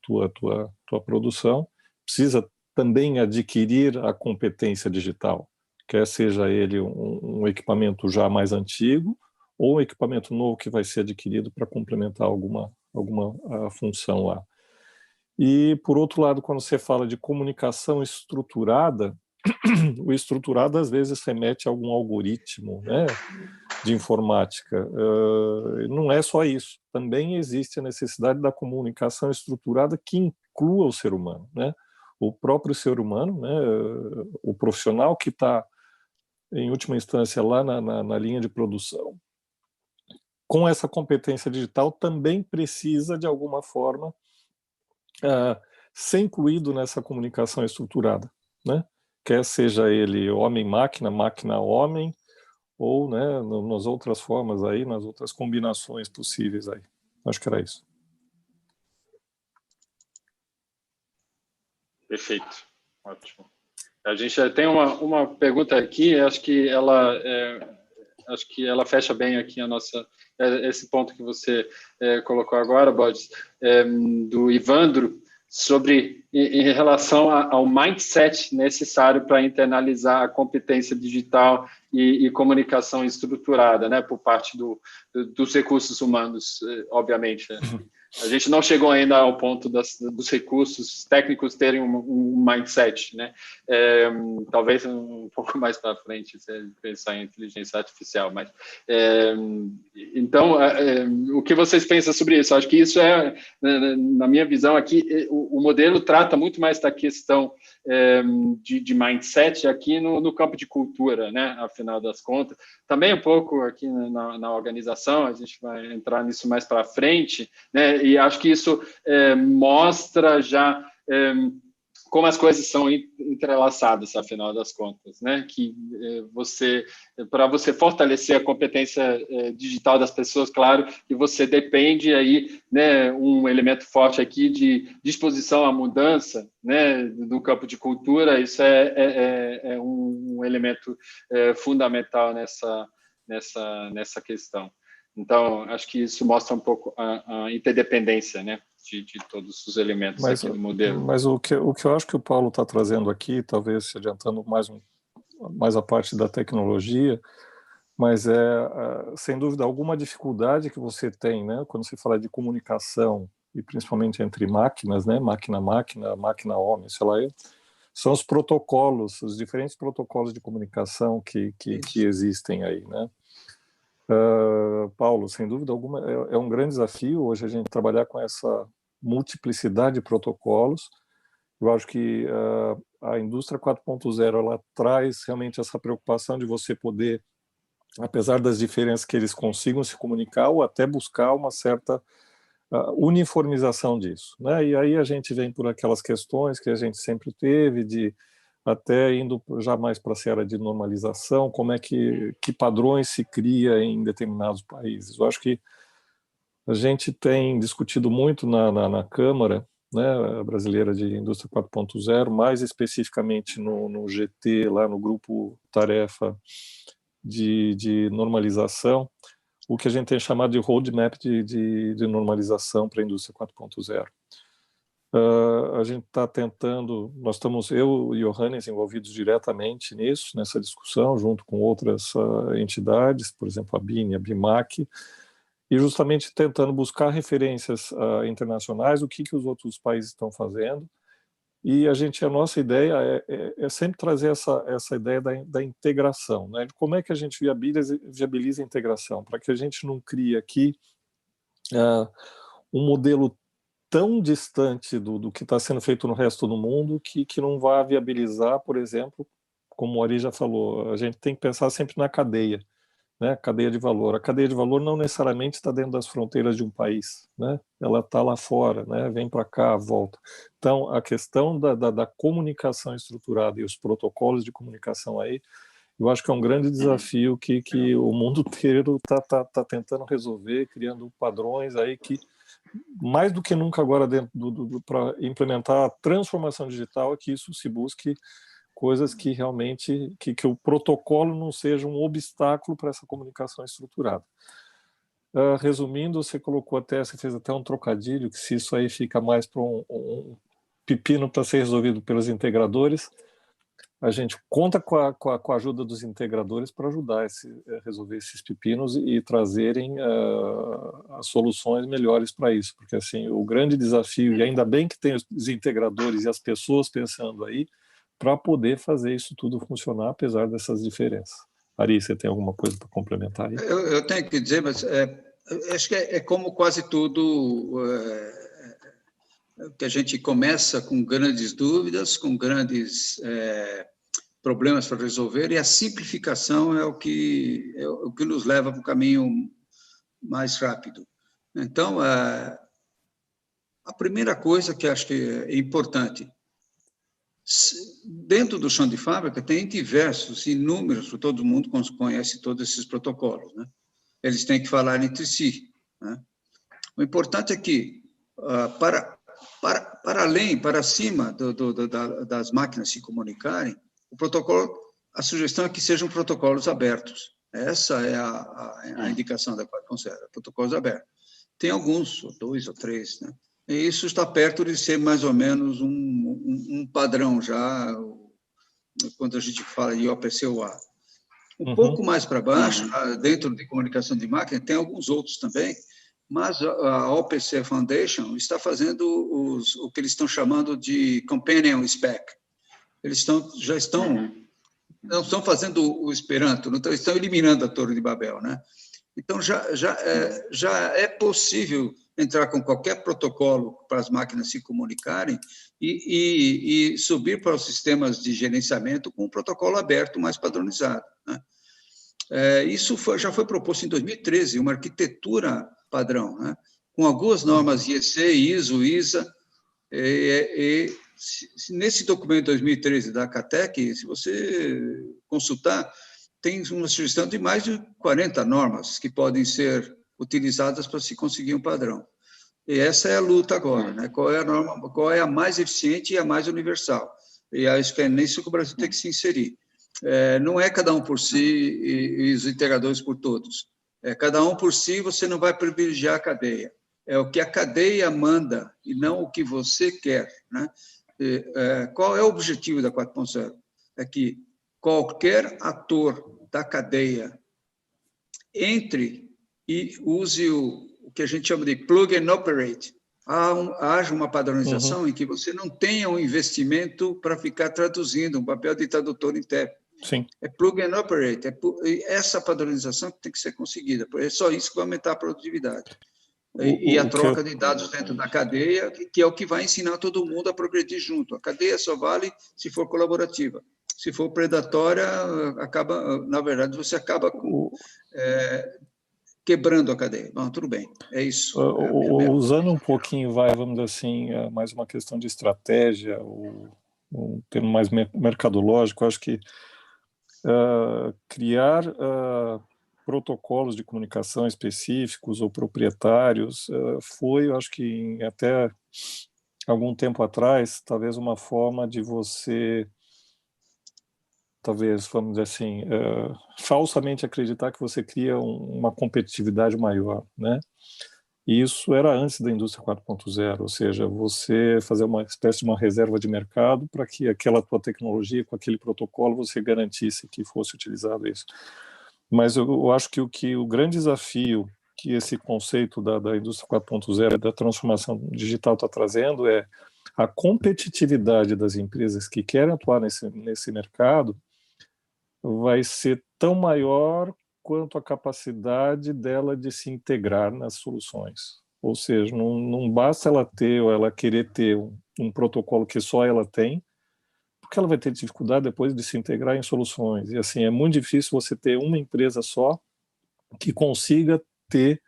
tua produção, precisa também adquirir a competência digital, quer seja ele um equipamento já mais antigo ou um equipamento novo que vai ser adquirido para complementar alguma função lá. E, por outro lado, quando você fala de comunicação estruturada, o estruturado às vezes remete a algum algoritmo, né, de informática. Não é só isso. Também existe a necessidade da comunicação estruturada que inclua o ser humano, né? O próprio ser humano, né, o profissional que está, em última instância, lá na linha de produção, com essa competência digital, também precisa, de alguma forma, ser incluído nessa comunicação estruturada, né? Quer seja ele homem-máquina, máquina-homem, ou, né, nas outras formas aí, nas outras combinações possíveis aí. Acho que era isso. Perfeito, ótimo. A gente tem uma pergunta aqui, acho que ela fecha bem aqui esse ponto que você colocou agora, Borges, do Ivandro, sobre em relação ao mindset necessário para internalizar a competência digital e comunicação estruturada, né, por parte dos recursos humanos, obviamente. A gente não chegou ainda ao ponto dos recursos técnicos terem um mindset, né? Talvez um pouco mais para frente, se pensar em inteligência artificial. Mas, então, o que vocês pensam sobre isso? Acho que isso na minha visão aqui, o modelo trata muito mais da questão de mindset aqui no campo de cultura, né? Afinal das contas. Também um pouco aqui na organização, a gente vai entrar nisso mais para frente, né? E acho que isso mostra já como as coisas são entrelaçadas, afinal das contas, né? Que para você fortalecer a competência digital das pessoas, claro, que você depende aí, né? Um elemento forte aqui de disposição à mudança, né? No campo de cultura, isso é um elemento fundamental nessa questão. Então, acho que isso mostra um pouco a interdependência, né, de todos os elementos aqui do modelo. Mas o que eu acho que o Paulo está trazendo aqui, talvez se adiantando mais a parte da tecnologia, mas sem dúvida alguma, dificuldade que você tem, né, quando você fala de comunicação, e principalmente entre máquinas, né, máquina-máquina, máquina-homem, sei lá, são os protocolos, os diferentes protocolos de comunicação que existem aí, né? Paulo, sem dúvida alguma, é um grande desafio hoje a gente trabalhar com essa multiplicidade de protocolos. Eu acho que a indústria 4.0 ela traz realmente essa preocupação de você poder, apesar das diferenças, que eles consigam se comunicar ou até buscar uma certa uniformização disso, né? E aí a gente vem por aquelas questões que a gente sempre teve, de até indo já mais para a seara de normalização, como é que padrões se cria em determinados países. Eu acho que a gente tem discutido muito na Câmara, né, brasileira de Indústria 4.0, mais especificamente no GT, lá no grupo tarefa de normalização, o que a gente tem chamado de roadmap de normalização para a indústria 4.0. A gente está tentando, nós estamos, eu e o Johannes, envolvidos diretamente nisso, nessa discussão, junto com outras entidades, por exemplo, a BIN, a BIMAC, e justamente tentando buscar referências internacionais, o que os outros países estão fazendo. E a nossa ideia é sempre trazer essa ideia da integração, né? De como é que a gente viabiliza a integração, para que a gente não crie aqui um modelo tão distante do que está sendo feito no resto do mundo que não vai viabilizar, por exemplo, como o Ari já falou, a gente tem que pensar sempre na cadeia, né? Cadeia de valor. A cadeia de valor não necessariamente está dentro das fronteiras de um país, né? Ela está lá fora, né? Vem para cá, volta. Então, a questão da comunicação estruturada e os protocolos de comunicação aí, eu acho que é um grande desafio que o mundo inteiro está tentando resolver, criando padrões aí que, mais do que nunca agora, para implementar a transformação digital, é que isso se busque coisas que realmente, que o protocolo não seja um obstáculo para essa comunicação estruturada. Resumindo, você fez até um trocadilho, que se isso aí fica mais para um pepino para ser resolvido pelos integradores, a gente conta com a ajuda dos integradores para ajudar a resolver esses pepinos e trazerem as soluções melhores para isso, porque assim, o grande desafio, e ainda bem que tem os integradores e as pessoas pensando aí, para poder fazer isso tudo funcionar, apesar dessas diferenças. Ari, você tem alguma coisa para complementar aí? Eu tenho que dizer, mas acho que é como quase tudo, que a gente começa com grandes dúvidas, com grandes problemas para resolver, e a simplificação é o que nos leva para o caminho mais rápido. Então, a primeira coisa que acho que é importante, dentro do chão de fábrica tem diversos, inúmeros, todo mundo conhece todos esses protocolos, né? Eles têm que falar entre si, né? O importante é que, para além, para cima das máquinas se comunicarem, o protocolo, a sugestão é que sejam protocolos abertos. Essa é a indicação da 4.0, protocolos abertos. Tem alguns, 2 ou 3, né? E isso está perto de ser mais ou menos um padrão já, quando a gente fala de OPC-UA. Pouco mais para baixo, dentro de comunicação de máquina, tem alguns outros também, mas a OPC Foundation está fazendo o que eles estão chamando de Companion Spec. Eles já estão, não estão fazendo o Esperanto, não estão eliminando a Torre de Babel, né? Então, já é possível entrar com qualquer protocolo para as máquinas se comunicarem e subir para os sistemas de gerenciamento com um protocolo aberto mais padronizado, né? Isso já foi proposto em 2013, uma arquitetura padrão, né? Com algumas normas IEC, ISO, ISA, nesse documento de 2013 da CATEC, se você consultar, tem uma sugestão de mais de 40 normas que podem ser utilizadas para se conseguir um padrão. E essa é a luta agora, né? Qual é a norma, qual é a mais eficiente e a mais universal? E acho que é nisso que o Brasil tem que se inserir. Não é cada um por si e os integradores por todos. Cada um por si, você não vai privilegiar a cadeia. É o que a cadeia manda e não o que você quer, né? Qual é o objetivo da 4.0? É que qualquer ator da cadeia entre e use o que a gente chama de plug and operate. Haja uma padronização em que você não tenha um investimento para ficar traduzindo, um papel de tradutor interno. Sim. É plug and operate. Essa padronização que tem que ser conseguida, porque é só isso que vai aumentar a produtividade. e a troca de dados dentro da cadeia, que é o que vai ensinar todo mundo a progredir junto. A cadeia só vale se for colaborativa. Se for predatória, na verdade, você acaba quebrando a cadeia. Bom, tudo bem, é isso. Usando um pouquinho, vamos dizer assim, mais uma questão de estratégia, um termo mais mercadológico, acho que criar protocolos de comunicação específicos ou proprietários foi, eu acho que até algum tempo atrás, talvez uma forma de você, talvez, vamos dizer assim, falsamente acreditar que você cria uma competitividade maior, né? E isso era antes da indústria 4.0, ou seja, você fazer uma espécie de uma reserva de mercado para que aquela tua tecnologia, com aquele protocolo, você garantisse que fosse utilizado isso. Mas eu acho que o grande desafio que esse conceito da indústria 4.0, da transformação digital está trazendo é a competitividade das empresas que querem atuar nesse mercado vai ser tão maior quanto a capacidade dela de se integrar nas soluções. Ou seja, não basta ela ter ou ela querer ter um protocolo que só ela tem, porque ela vai ter dificuldade depois de se integrar em soluções. E assim, é muito difícil você ter uma empresa só que consiga ter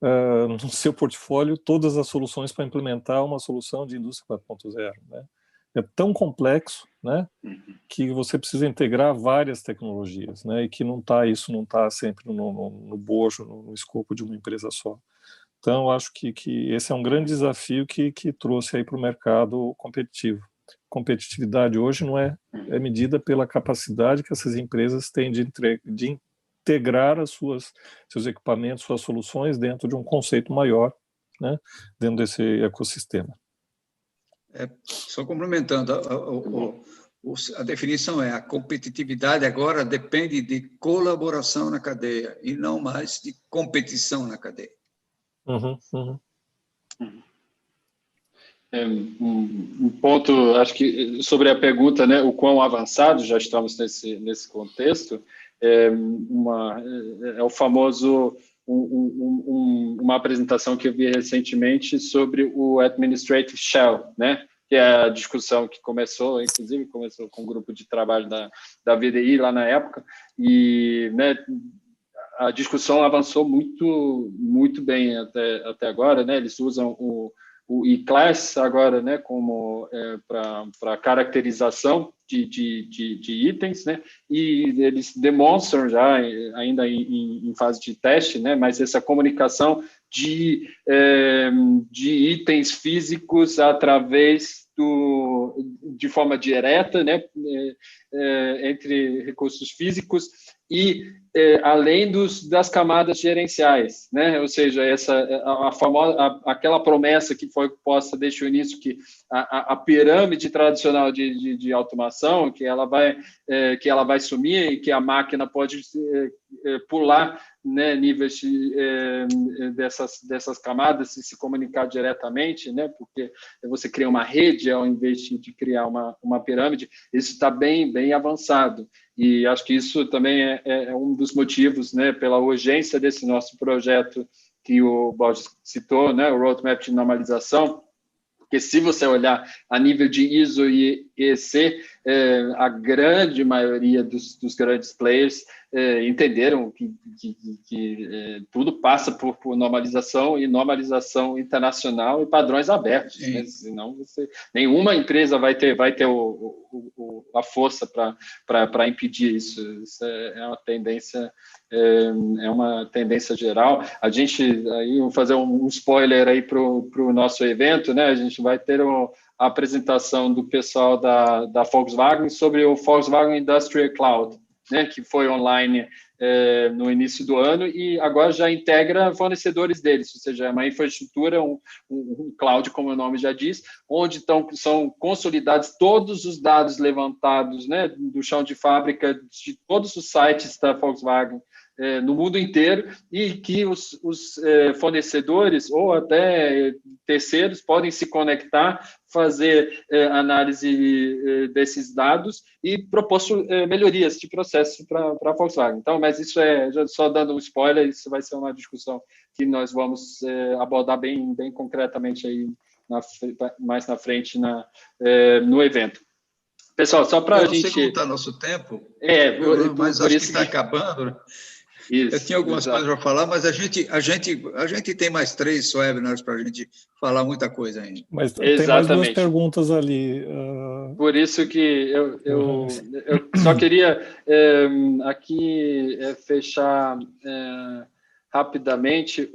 no seu portfólio todas as soluções para implementar uma solução de indústria 4.0, né? É tão complexo, né, que você precisa integrar várias tecnologias, né, e que isso não está sempre no bojo, no escopo de uma empresa só. Então, eu acho que esse é um grande desafio que trouxe aí para o mercado competitivo. Competitividade hoje não é medida pela capacidade que essas empresas têm de integrar seus equipamentos, suas soluções dentro de um conceito maior, né, dentro desse ecossistema. Só complementando, a definição a competitividade agora depende de colaboração na cadeia e não mais de competição na cadeia. Um ponto, acho que sobre a pergunta, né, o quão avançado já estamos nesse contexto, é o famoso uma apresentação que eu vi recentemente sobre o Administrative Shell, né, que é a discussão que inclusive começou com um grupo de trabalho da VDI lá na época, e, né, a discussão avançou muito bem até agora, né, eles usam o e-class agora, né, como para caracterização de itens, né, e eles demonstram já, ainda em fase de teste, né, mas essa comunicação de itens físicos através de forma direta, né, entre recursos físicos e além das camadas gerenciais, né? Ou seja, aquela promessa que foi posta desde o início, que a pirâmide tradicional de automação, que ela vai sumir e que a máquina pode pular, né, níveis dessas camadas e se comunicar diretamente, né, porque você cria uma rede ao invés de criar uma pirâmide. Isso está bem avançado. E acho que isso também é um dos motivos, né, pela urgência desse nosso projeto que o Borges citou, né, o Roadmap de Normalização, porque se você olhar a nível de ISO e EC, a grande maioria dos grandes players entenderam que tudo passa por normalização e normalização internacional e padrões abertos, né? Senão nenhuma empresa vai ter a força para impedir isso. Isso é uma tendência geral. A gente, aí, vou fazer um spoiler aí para o nosso evento, né? A gente vai ter a apresentação do pessoal da Volkswagen sobre o Volkswagen Industrial Cloud, né, que foi online no início do ano e agora já integra fornecedores deles, ou seja, é uma infraestrutura, um cloud, como o nome já diz, onde são consolidados todos os dados levantados, né, do chão de fábrica de todos os sites da Volkswagen no mundo inteiro, e que os fornecedores ou até terceiros podem se conectar, fazer análise desses dados e propor melhorias de processo para a Volkswagen. Então, mas isso só dando um spoiler, isso vai ser uma discussão que nós vamos abordar bem concretamente aí mais na frente no evento. Pessoal, só para a gente... Eu não sei como está nosso tempo, mas por acho isso que está acabando, né? Isso, eu tinha algumas coisas para falar, mas a gente tem mais 3 webinars para a gente falar muita coisa ainda. Mas tem mais 2 perguntas ali. Por isso que eu só queria aqui fechar rapidamente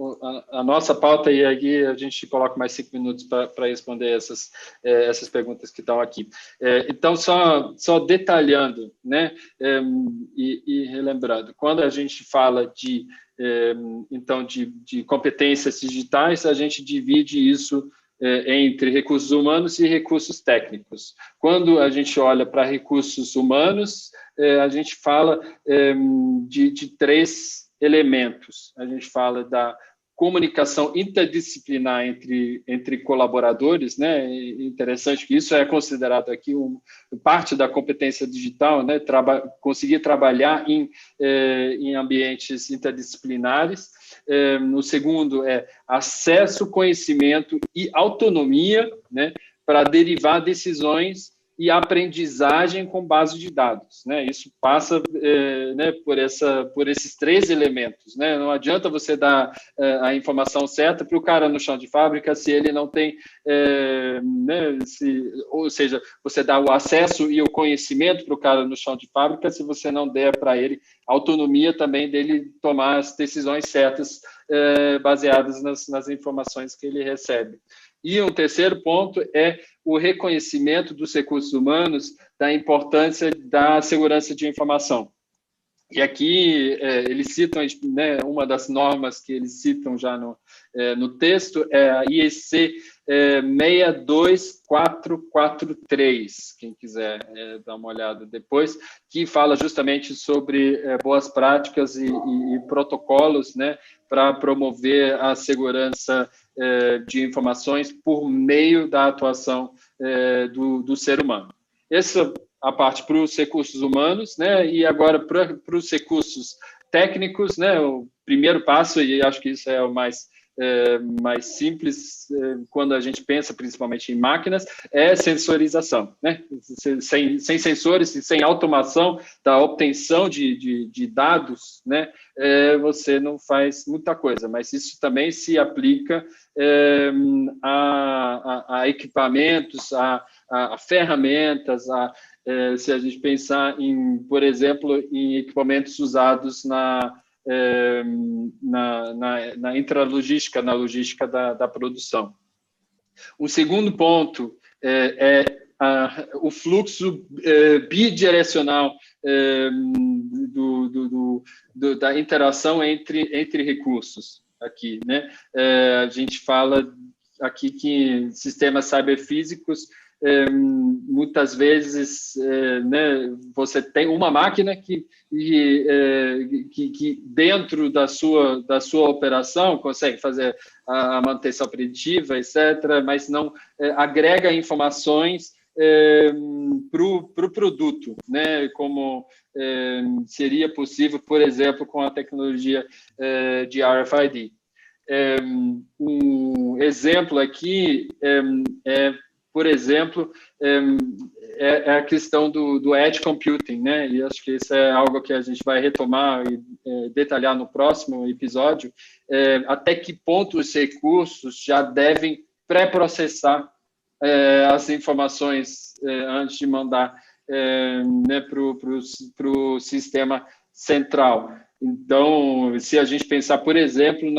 a nossa pauta, e aqui a gente coloca mais 5 minutos para responder essas perguntas que estão aqui. Então, só detalhando, né, e relembrando, quando a gente fala então, de competências digitais, a gente divide isso entre recursos humanos e recursos técnicos. Quando a gente olha para recursos humanos, a gente fala de 3 elementos. A gente fala da comunicação interdisciplinar entre colaboradores, né? Interessante que isso é considerado aqui parte da competência digital, né? Conseguir trabalhar em ambientes interdisciplinares. O segundo é acesso, conhecimento e autonomia, né? Para derivar decisões e aprendizagem com base de dados, né? Isso passa né, por esses 3 elementos, né? Não adianta você dar a informação certa para o cara no chão de fábrica se ele não tem, né, ou seja, você dá o acesso e o conhecimento para o cara no chão de fábrica se você não der para ele autonomia também dele tomar as decisões certas baseadas nas informações que ele recebe. E um terceiro ponto é o reconhecimento dos recursos humanos da importância da segurança de informação. E aqui eles citam, né, uma das normas que eles citam já no texto é a IEC 62443, quem quiser dar uma olhada depois, que fala justamente sobre boas práticas e protocolos, né, para promover a segurança de informações por meio da atuação do ser humano. Essa a parte para os recursos humanos, né? E agora para os recursos técnicos, né? O primeiro passo, e acho que isso é o mais simples quando a gente pensa principalmente em máquinas, é sensorização, né? Sem sensores e sem automação da obtenção de dados, né? Você não faz muita coisa, mas isso também se aplica a equipamentos, a ferramentas, se a gente pensar por exemplo, em equipamentos usados na intralogística, na logística da produção. O segundo ponto é o fluxo bidirecional da interação entre recursos aqui, né? A gente fala aqui que sistemas cyberfísicos muitas vezes, né, você tem uma máquina que dentro da sua operação consegue fazer a manutenção preditiva, etc., mas não agrega informações para o produto, né, como seria possível, por exemplo, com a tecnologia de RFID. Um exemplo aqui por exemplo, é a questão do edge computing, né? E acho que isso é algo que a gente vai retomar e detalhar no próximo episódio. Até que ponto os recursos já devem pré-processar as informações antes de mandar né, para o sistema central. Então, se a gente pensar, por exemplo,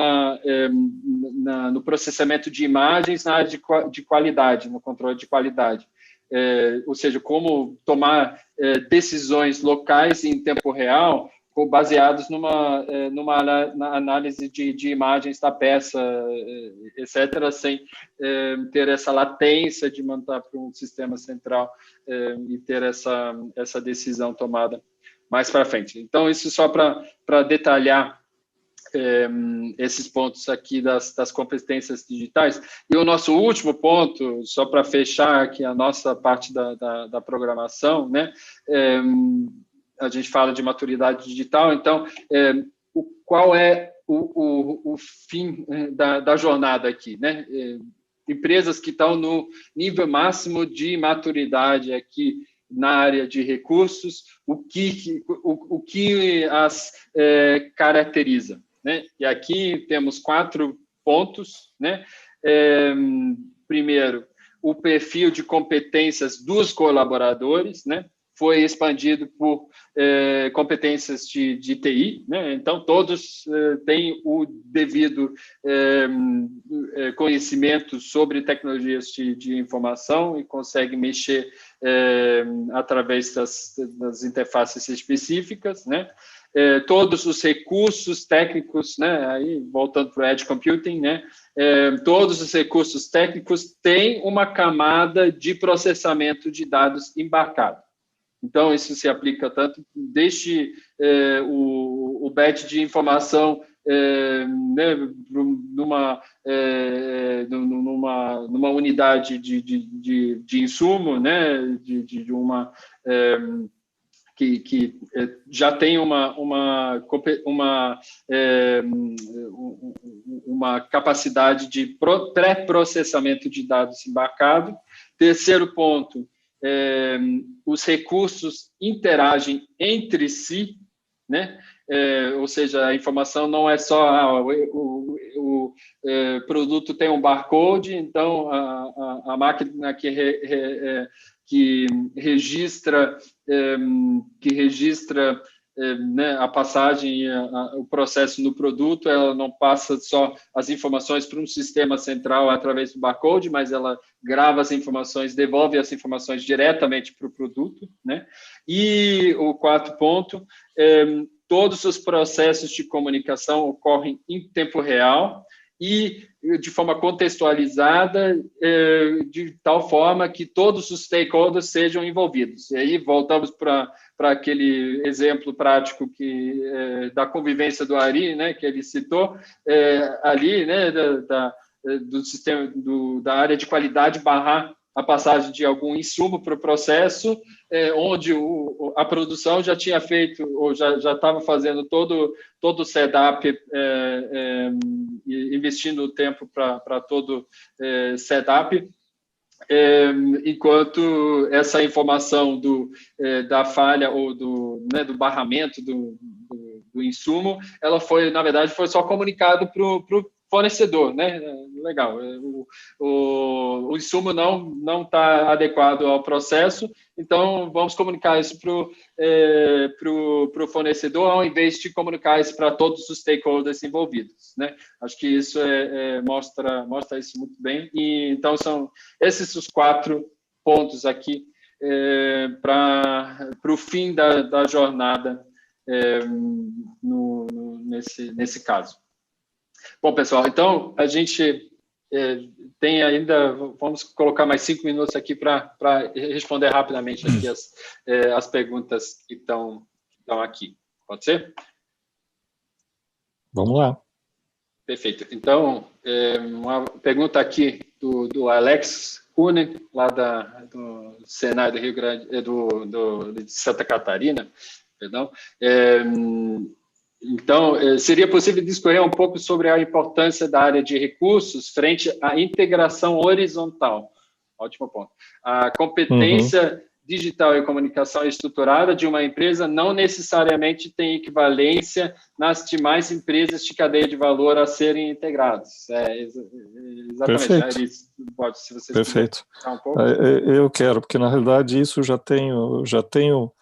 no processamento de imagens na área de qualidade, no controle de qualidade, ou seja, como tomar decisões locais em tempo real, baseados numa análise de imagens da peça, etc., sem ter essa latência de mandar para um sistema central e ter essa decisão tomada mais para frente. Então, isso só para detalhar esses pontos aqui das competências digitais. E o nosso último ponto, só para fechar aqui a nossa parte da programação, né? A gente fala de maturidade digital, então, qual é o fim da jornada aqui, né? Empresas que estão no nível máximo de maturidade aqui na área de recursos, o que as caracteriza, né? E aqui temos 4 pontos, né? Primeiro, o perfil de competências dos colaboradores, né? Foi expandido por competências de TI, né? Então, todos têm o devido conhecimento sobre tecnologias de informação e conseguem mexer através das interfaces específicas, né? Todos os recursos técnicos, né? Aí, voltando para o Edge Computing, né? Todos os recursos técnicos têm uma camada de processamento de dados embarcado. Então, isso se aplica tanto desde o batch de informação né, numa unidade de insumo, né, de uma que já tem uma capacidade de pré-processamento de dados embarcado. Terceiro ponto, os recursos interagem entre si, né? Ou seja, a informação não é só o produto tem um barcode, então a máquina que registra né, a passagem, o processo no produto, ela não passa só as informações para um sistema central através do barcode, mas ela grava as informações, devolve as informações diretamente para o produto, né? E o 4º ponto, todos os processos de comunicação ocorrem em tempo real e de forma contextualizada, de tal forma que todos os stakeholders sejam envolvidos. E aí voltamos para aquele exemplo prático da convivência do Ari, né, que ele citou, ali, né, do sistema da área de qualidade barrar a passagem de algum insumo para o processo, onde a produção já tinha feito, ou já estava fazendo todo o setup, investindo o tempo para todo setup, enquanto essa informação da falha ou do barramento do insumo, ela foi, na verdade, foi só comunicado para o fornecedor, né? Legal. O insumo não está adequado ao processo, então vamos comunicar isso para o fornecedor, ao invés de comunicar isso para todos os stakeholders envolvidos, né? Acho que isso mostra isso muito bem. E então são esses os 4 pontos aqui para o fim da jornada nesse caso. Bom, pessoal, então a gente tem ainda, vamos colocar mais 5 minutos aqui para responder rapidamente aqui as perguntas que estão aqui. Pode ser? Vamos lá. Perfeito. Então, uma pergunta aqui do Alex Kuhn, lá do Senai do Rio Grande, de Santa Catarina, perdão. Então, seria possível discorrer um pouco sobre a importância da área de recursos frente à integração horizontal? Ótimo ponto. A competência digital e comunicação estruturada de uma empresa não necessariamente tem equivalência nas demais empresas de cadeia de valor a serem integradas. Exatamente. Perfeito. Pode, se vocês Perfeito. Um pouco. Eu quero, porque na realidade isso já tenho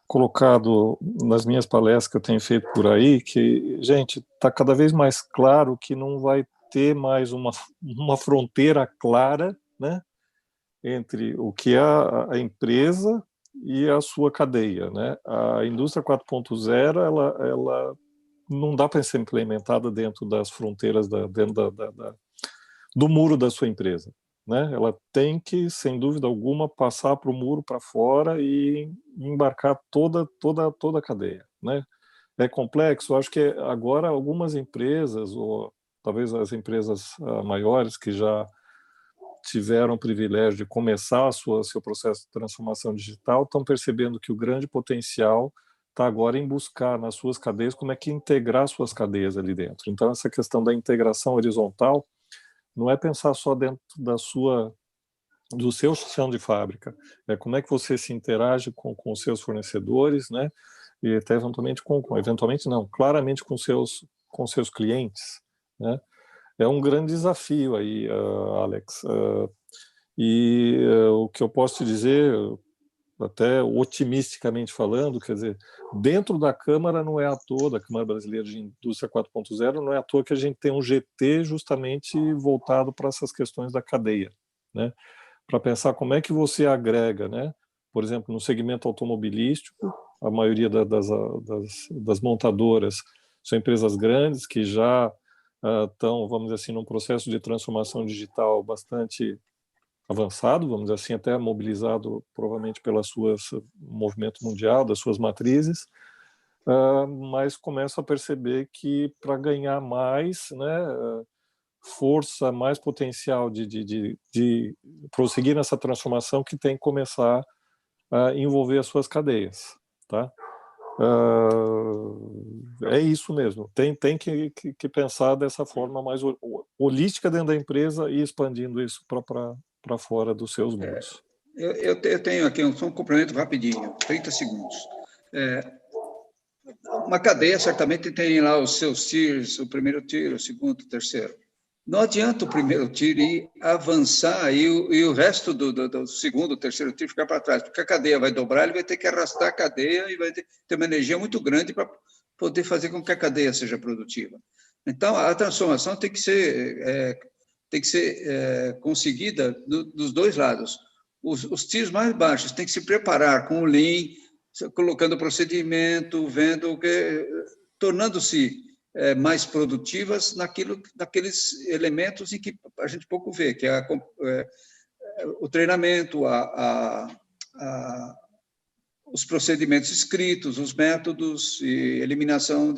colocado nas minhas palestras que eu tenho feito por aí, que, gente, está cada vez mais claro que não vai ter mais uma fronteira clara, né, entre o que é a empresa e a sua cadeia, né? A indústria 4.0, ela não dá para ser implementada dentro das fronteiras, dentro do muro da sua empresa, né? Ela tem que, sem dúvida alguma, passar para o muro para fora e embarcar toda a cadeia, né? É complexo. Acho que agora algumas empresas, ou talvez as empresas maiores que já tiveram o privilégio de começar seu processo de transformação digital, estão percebendo que o grande potencial está agora em buscar nas suas cadeias como é que integrar suas cadeias ali dentro. Então, essa questão da integração horizontal não é pensar só dentro do seu chão de fábrica, é como é que você se interage com os seus fornecedores, né? E até eventualmente eventualmente não, claramente com seus clientes, né? É um grande desafio aí, Alex. O que eu posso te dizer, até otimisticamente falando, quer dizer, dentro da Câmara não é à toa, da Câmara Brasileira de Indústria 4.0, não é à toa que a gente tem um GT justamente voltado para essas questões da cadeia, né? Para pensar como é que você agrega, né? Por exemplo, no segmento automobilístico, a maioria das montadoras são empresas grandes que já estão, vamos dizer assim, num processo de transformação digital bastante avançado, vamos dizer assim, até mobilizado provavelmente pelas suas movimento mundial, das suas matrizes, mas começa a perceber que para ganhar mais, né, força, mais potencial de prosseguir nessa transformação, que tem que começar a envolver as suas cadeias, tá? É isso mesmo, tem que pensar dessa forma mais holística dentro da empresa e expandindo isso para fora dos seus muros. Eu tenho aqui só um complemento rapidinho, 30 segundos. Uma cadeia certamente tem lá os seus tiers, o primeiro tier, o segundo, o terceiro. Não adianta o primeiro tier ir avançar e o resto do segundo, terceiro tier ficar para trás, porque a cadeia vai dobrar, ele vai ter que arrastar a cadeia e vai ter uma energia muito grande para poder fazer com que a cadeia seja produtiva. Então, a transformação tem que ser conseguida dos dois lados. Os tiers mais baixos têm que se preparar com o Lean, colocando procedimento, tornando-se mais produtivas naqueles elementos em que a gente pouco vê, que é o treinamento, os procedimentos escritos, os métodos e eliminação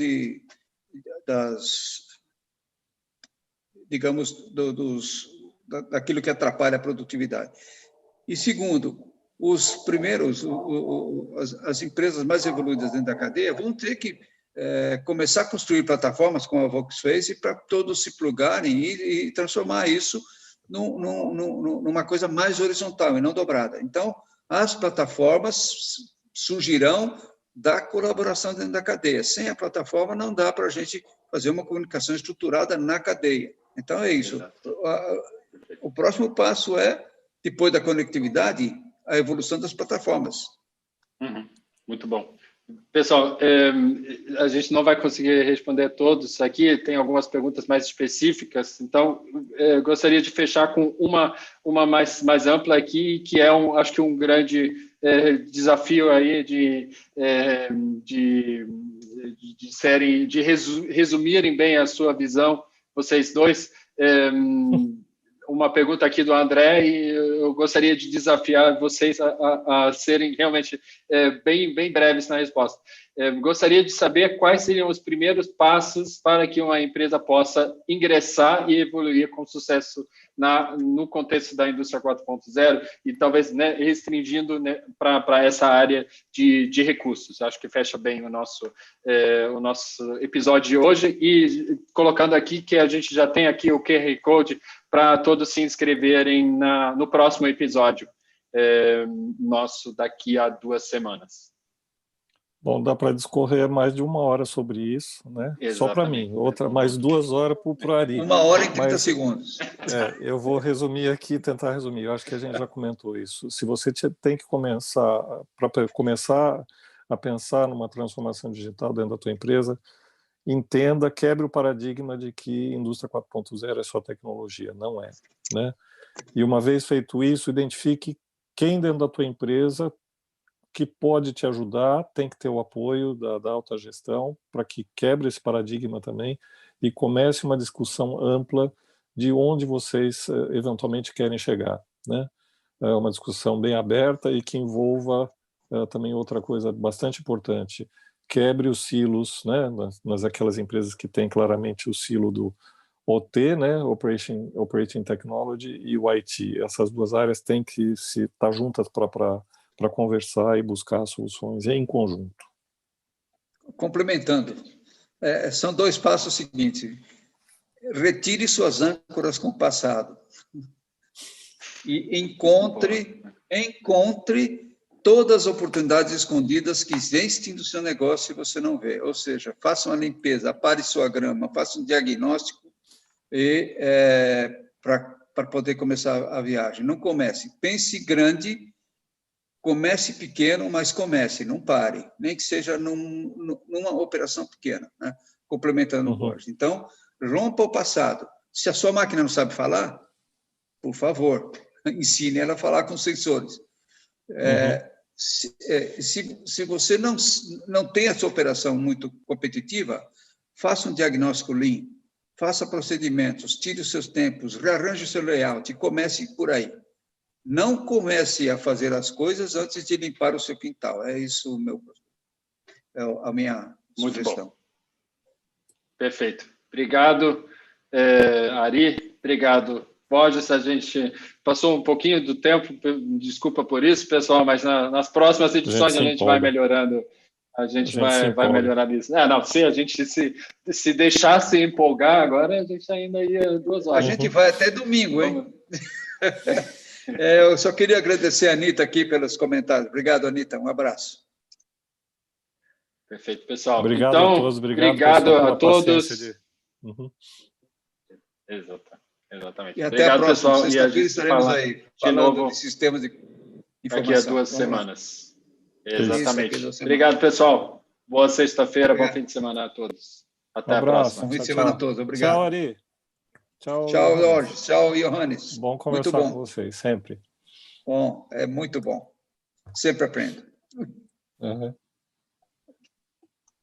daquilo que atrapalha a produtividade. E segundo, as empresas mais evoluídas dentro da cadeia vão ter que começar a construir plataformas como a Vox fez para todos se plugarem e transformar isso numa coisa mais horizontal e não dobrada. Então, as plataformas surgirão da colaboração dentro da cadeia. Sem a plataforma, não dá para a gente fazer uma comunicação estruturada na cadeia. Então, é isso. O próximo passo é, depois da conectividade, a evolução das plataformas. Muito bom. Pessoal, a gente não vai conseguir responder todos aqui, tem algumas perguntas mais específicas, então gostaria de fechar com uma mais ampla aqui, que é, acho que um grande desafio aí de resumirem bem a sua visão, vocês dois. Uma pergunta aqui do André, e eu gostaria de desafiar vocês a serem realmente bem breves na resposta. Gostaria de saber quais seriam os primeiros passos para que uma empresa possa ingressar e evoluir com sucesso no contexto da indústria 4.0 e talvez, né, restringindo, né, para essa área de recursos. Acho que fecha bem o nosso episódio de hoje, e colocando aqui que a gente já tem aqui o QR Code para todos se inscreverem no próximo episódio nosso daqui a 2 semanas. Bom, dá para discorrer mais de 1 hora sobre isso, né? Exatamente. Só para mim, mais 2 horas para o Ari. 1 hora e 30 segundos. Eu vou resumir aqui, tentar resumir. Eu acho que a gente já comentou isso. Se você tem que começar a pensar numa transformação digital dentro da tua empresa, entenda, quebre o paradigma de que indústria 4.0 é só tecnologia. Não é, né? E uma vez feito isso, identifique quem dentro da tua empresa que pode te ajudar, tem que ter o apoio da alta gestão para que quebre esse paradigma também e comece uma discussão ampla de onde vocês eventualmente querem chegar, né? É uma discussão bem aberta e que envolva também outra coisa bastante importante, quebre os silos, né, nas aquelas empresas que têm claramente o silo do OT, né, Operating Technology, e o IT. Essas duas áreas têm que estar juntas para conversar e buscar soluções em conjunto. Complementando, são dois passos seguintes. Retire suas âncoras com o passado e encontre todas as oportunidades escondidas que existem no seu negócio e você não vê. Ou seja, faça uma limpeza, apare sua grama, faça um diagnóstico para poder começar a viagem. Não comece. Pense grande, comece pequeno, mas comece, não pare. Nem que seja numa operação pequena, né? Complementando o Borges. Então, rompa o passado. Se a sua máquina não sabe falar, por favor, ensine ela a falar com sensores. Se você não tem essa operação muito competitiva, faça um diagnóstico Lean, faça procedimentos, tire os seus tempos, rearranje o seu layout e comece por aí. Não comece a fazer as coisas antes de limpar o seu quintal. É isso a minha sugestão. Muito bom. Perfeito. Obrigado, Ari. Obrigado, Borges. A gente passou um pouquinho do tempo, desculpa por isso, pessoal, mas nas próximas edições a gente vai melhorando. A gente vai melhorar isso. Não, se a gente se deixasse empolgar, agora a gente ainda ia 2 horas. A gente vai até domingo, hein? Eu só queria agradecer a Anitta aqui pelos comentários. Obrigado, Anitta. Um abraço. Perfeito, pessoal. Obrigado então, a todos. Obrigado a todos. Exatamente. E até a próxima sexta-feira estaremos aí falando de sistemas de informação. Daqui a 2 semanas. Exatamente. Obrigado, pessoal. Boa sexta-feira, bom fim de semana a todos. Até a próxima. Bom fim de semana a todos. Obrigado. Tchau, Ari. Tchau, Jorge. Tchau, Johannes. Bom conversar com vocês, sempre. Bom, é muito bom. Sempre aprendo.